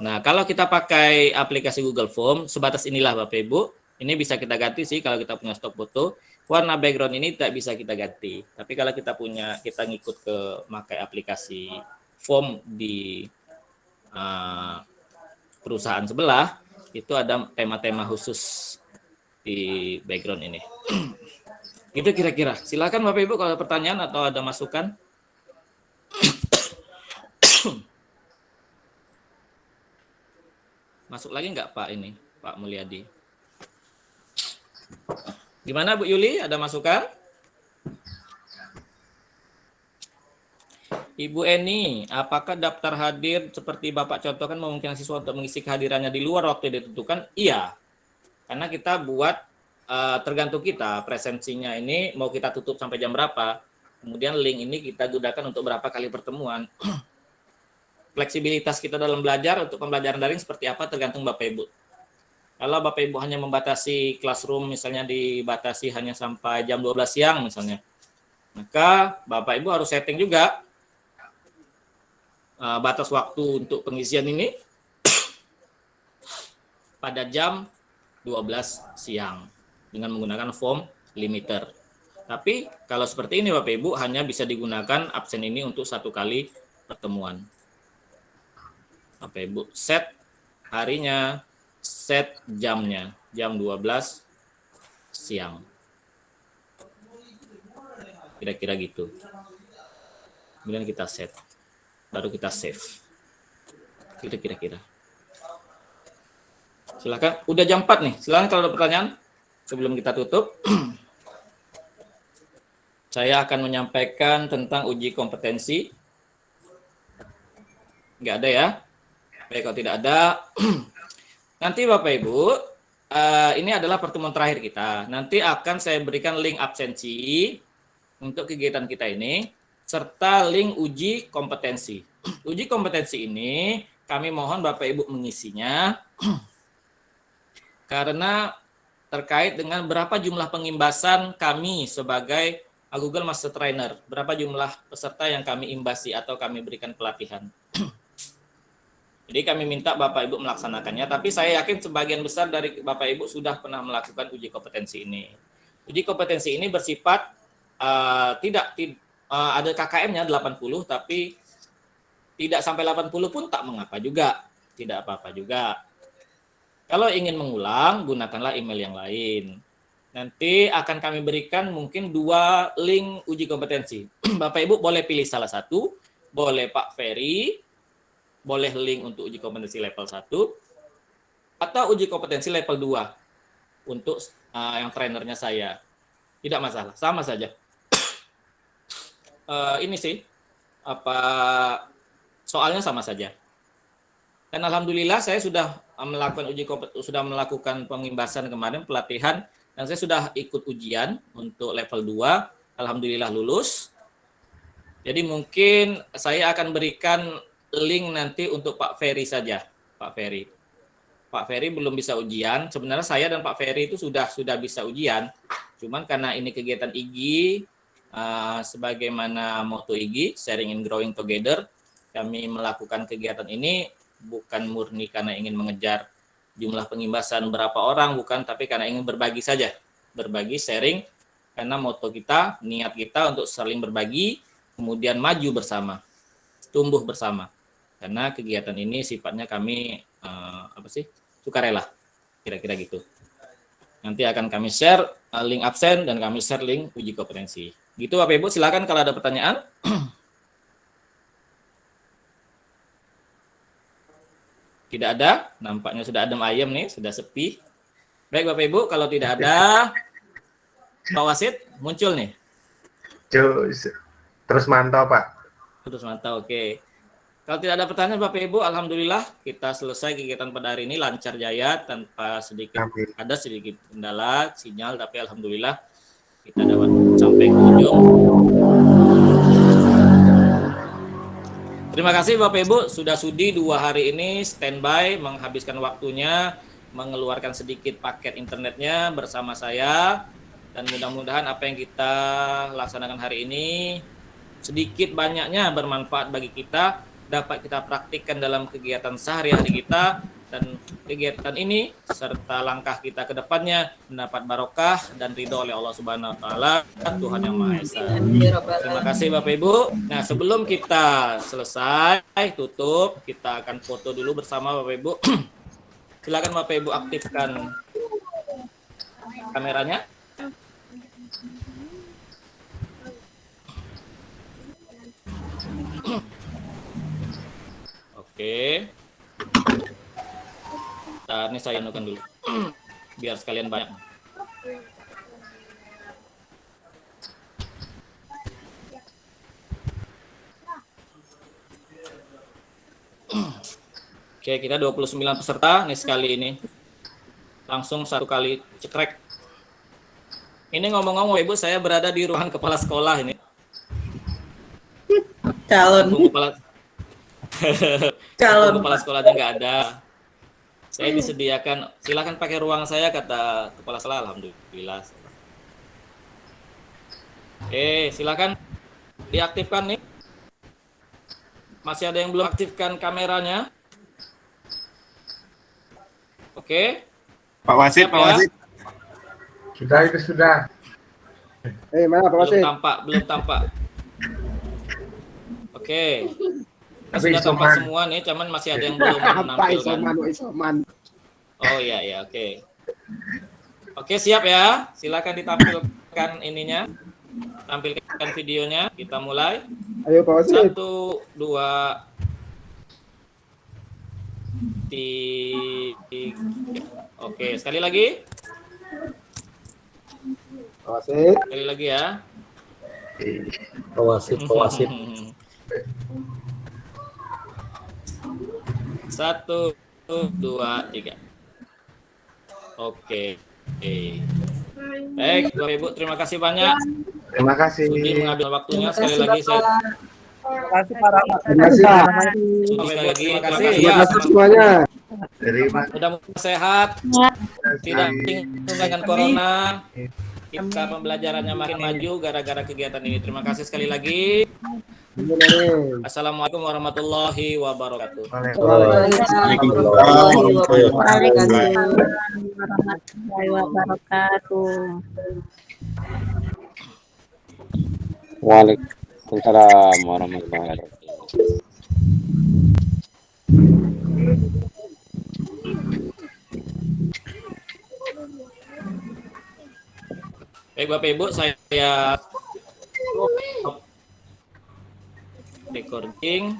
Nah, kalau kita pakai aplikasi Google Form, sebatas inilah Bapak Ibu. Ini bisa kita ganti sih kalau kita punya stok foto. Warna background ini tidak bisa kita ganti. Tapi kalau kita ngikut ke pakai aplikasi form di perusahaan sebelah, itu ada tema-tema khusus di background ini. Itu kira-kira. Silakan Bapak Ibu kalau ada pertanyaan atau ada masukan. Masuk lagi nggak Pak ini, Pak Mulyadi? Gimana Bu Yuli, ada masukan? Ibu Eni, apakah daftar hadir seperti Bapak contohkan memungkinkan siswa untuk mengisi kehadirannya di luar waktu yang ditentukan? Iya, karena kita buat tergantung kita presensinya ini mau kita tutup sampai jam berapa. Kemudian link ini kita gunakan untuk berapa kali pertemuan. Fleksibilitas kita dalam belajar untuk pembelajaran daring seperti apa tergantung Bapak Ibu. Kalau Bapak Ibu hanya membatasi classroom misalnya dibatasi hanya sampai jam 12 siang misalnya, maka Bapak Ibu harus setting juga batas waktu untuk pengisian ini pada jam 12 siang dengan menggunakan form limiter. Tapi kalau seperti ini Bapak Ibu hanya bisa digunakan absen ini untuk 1 kali pertemuan. Bapak Ibu set harinya, set jamnya, jam 12 siang. Kira-kira gitu. Kemudian kita set. Baru kita save. Itu kira-kira. Silakan. Udah jam 4 nih. Silakan kalau ada pertanyaan sebelum kita tutup. Saya akan menyampaikan tentang uji kompetensi. Nggak ada ya? Baik, kalau tidak ada, nanti Bapak Ibu ini adalah pertemuan terakhir kita. Nanti akan saya berikan link absensi untuk kegiatan kita ini, serta link uji kompetensi. Uji kompetensi ini kami mohon Bapak Ibu mengisinya, karena terkait dengan berapa jumlah pengimbasan kami sebagai Google Master Trainer, berapa jumlah peserta yang kami imbasi atau kami berikan pelatihan. Jadi kami minta Bapak Ibu melaksanakannya, tapi saya yakin sebagian besar dari Bapak Ibu sudah pernah melakukan uji kompetensi ini. Uji kompetensi ini bersifat ada KKM-nya 80, tapi tidak sampai 80 pun tak mengapa juga, tidak apa-apa juga. Kalau ingin mengulang, gunakanlah email yang lain. Nanti akan kami berikan mungkin 2 link uji kompetensi. Bapak Ibu boleh pilih salah satu, boleh Pak Ferry, boleh link untuk uji kompetensi level 1, atau uji kompetensi level 2 untuk yang trainernya saya. Tidak masalah, sama saja. Ini sih, soalnya sama saja. Dan alhamdulillah saya sudah melakukan pengimbasan kemarin, pelatihan, dan saya sudah ikut ujian untuk level 2, alhamdulillah lulus. Jadi mungkin saya akan berikan link nanti untuk Pak Ferry saja, Pak Ferry. Pak Ferry belum bisa ujian. Sebenarnya saya dan Pak Ferry itu sudah bisa ujian. Cuman karena ini kegiatan IGI, sebagaimana moto IGI, Sharing and Growing Together, kami melakukan kegiatan ini bukan murni karena ingin mengejar jumlah pengimbasan berapa orang, bukan, tapi karena ingin berbagi saja. Berbagi, sharing, karena moto kita, niat kita untuk saling berbagi, kemudian maju bersama, tumbuh bersama. Karena kegiatan ini sifatnya kami sukarela, kira-kira gitu. Nanti akan kami share link absen dan kami share link uji kompetensi. Gitu Bapak Ibu, silakan kalau ada pertanyaan. Tidak ada, nampaknya sudah adem ayem nih, sudah sepi. Baik Bapak Ibu, kalau tidak ada, Pak Wasit muncul nih. Terus mantau Pak. Terus mantau, oke. Kalau tidak ada pertanyaan Bapak Ibu, alhamdulillah kita selesai kegiatan pada hari ini lancar jaya tanpa sedikit kendala sinyal, tapi alhamdulillah kita dapat sampai ke ujung. Terima kasih Bapak Ibu sudah sudi 2 hari ini standby menghabiskan waktunya mengeluarkan sedikit paket internetnya bersama saya, dan mudah-mudahan apa yang kita laksanakan hari ini sedikit banyaknya bermanfaat bagi kita, dapat kita praktikkan dalam kegiatan sehari-hari kita, dan kegiatan ini serta langkah kita ke depannya mendapat barokah dan ridho oleh Allah Subhanahu wa taala, Tuhan Yang Maha Esa. Terima kasih Bapak Ibu. Nah, sebelum kita selesai tutup, kita akan foto dulu bersama Bapak Ibu. Silakan Bapak Ibu aktifkan kameranya. Oke. Nah, ini saya anukan dulu. Biar sekalian banyak. Oke, kita 29 peserta nih sekali ini. Langsung 1 kali cekrek. Ini ngomong-ngomong Ibu, saya berada di ruangan kepala sekolah ini. Calon kepala sekolahnya nggak ada. Saya disediakan, silakan pakai ruang saya, kata kepala sekolah. Alhamdulillah. Silakan diaktifkan nih. Masih ada yang belum aktifkan kameranya? Oke. Pak Wasit, Pak Wasit. Sudah. Mana Pak Wasit? Belum tampak. Oke. Tapi sudah tampak semua nih, cuman masih ada yang belum menampilkan. Isoman. Oh iya, oke. Oke, siap ya. Silakan ditampilkan ininya. Tampilkan videonya. Kita mulai. Ayo Pak Wasit. 1, 2, 3. Oke, sekali lagi. Pak Wasit. Sekali lagi ya. Pak Wasit. 1, 2, 3. Oke. Baik, Bapak Ibu, terima kasih banyak. Terima kasih. Sudi mengambil waktunya. Terima Sekali kasih, lagi saya Bapak. Terima kasih Pak Rahmat. Terima kasih, Pak. Sudi sekali lagi terima kasih Terima ya. kasih semuanya. Terima Mudah-mudahan sehat, kasih. tidak bingung dengan corona. Kita pembelajarannya makin maju gara-gara kegiatan ini. Terima kasih sekali lagi. Assalamualaikum warahmatullahi wabarakatuh. Waalaikumsalam. Warahmatullahi wabarakatuh. Waalaikumsalam warahmatullahi wabarakatuh. Baik Bapak Ibu, saya recording.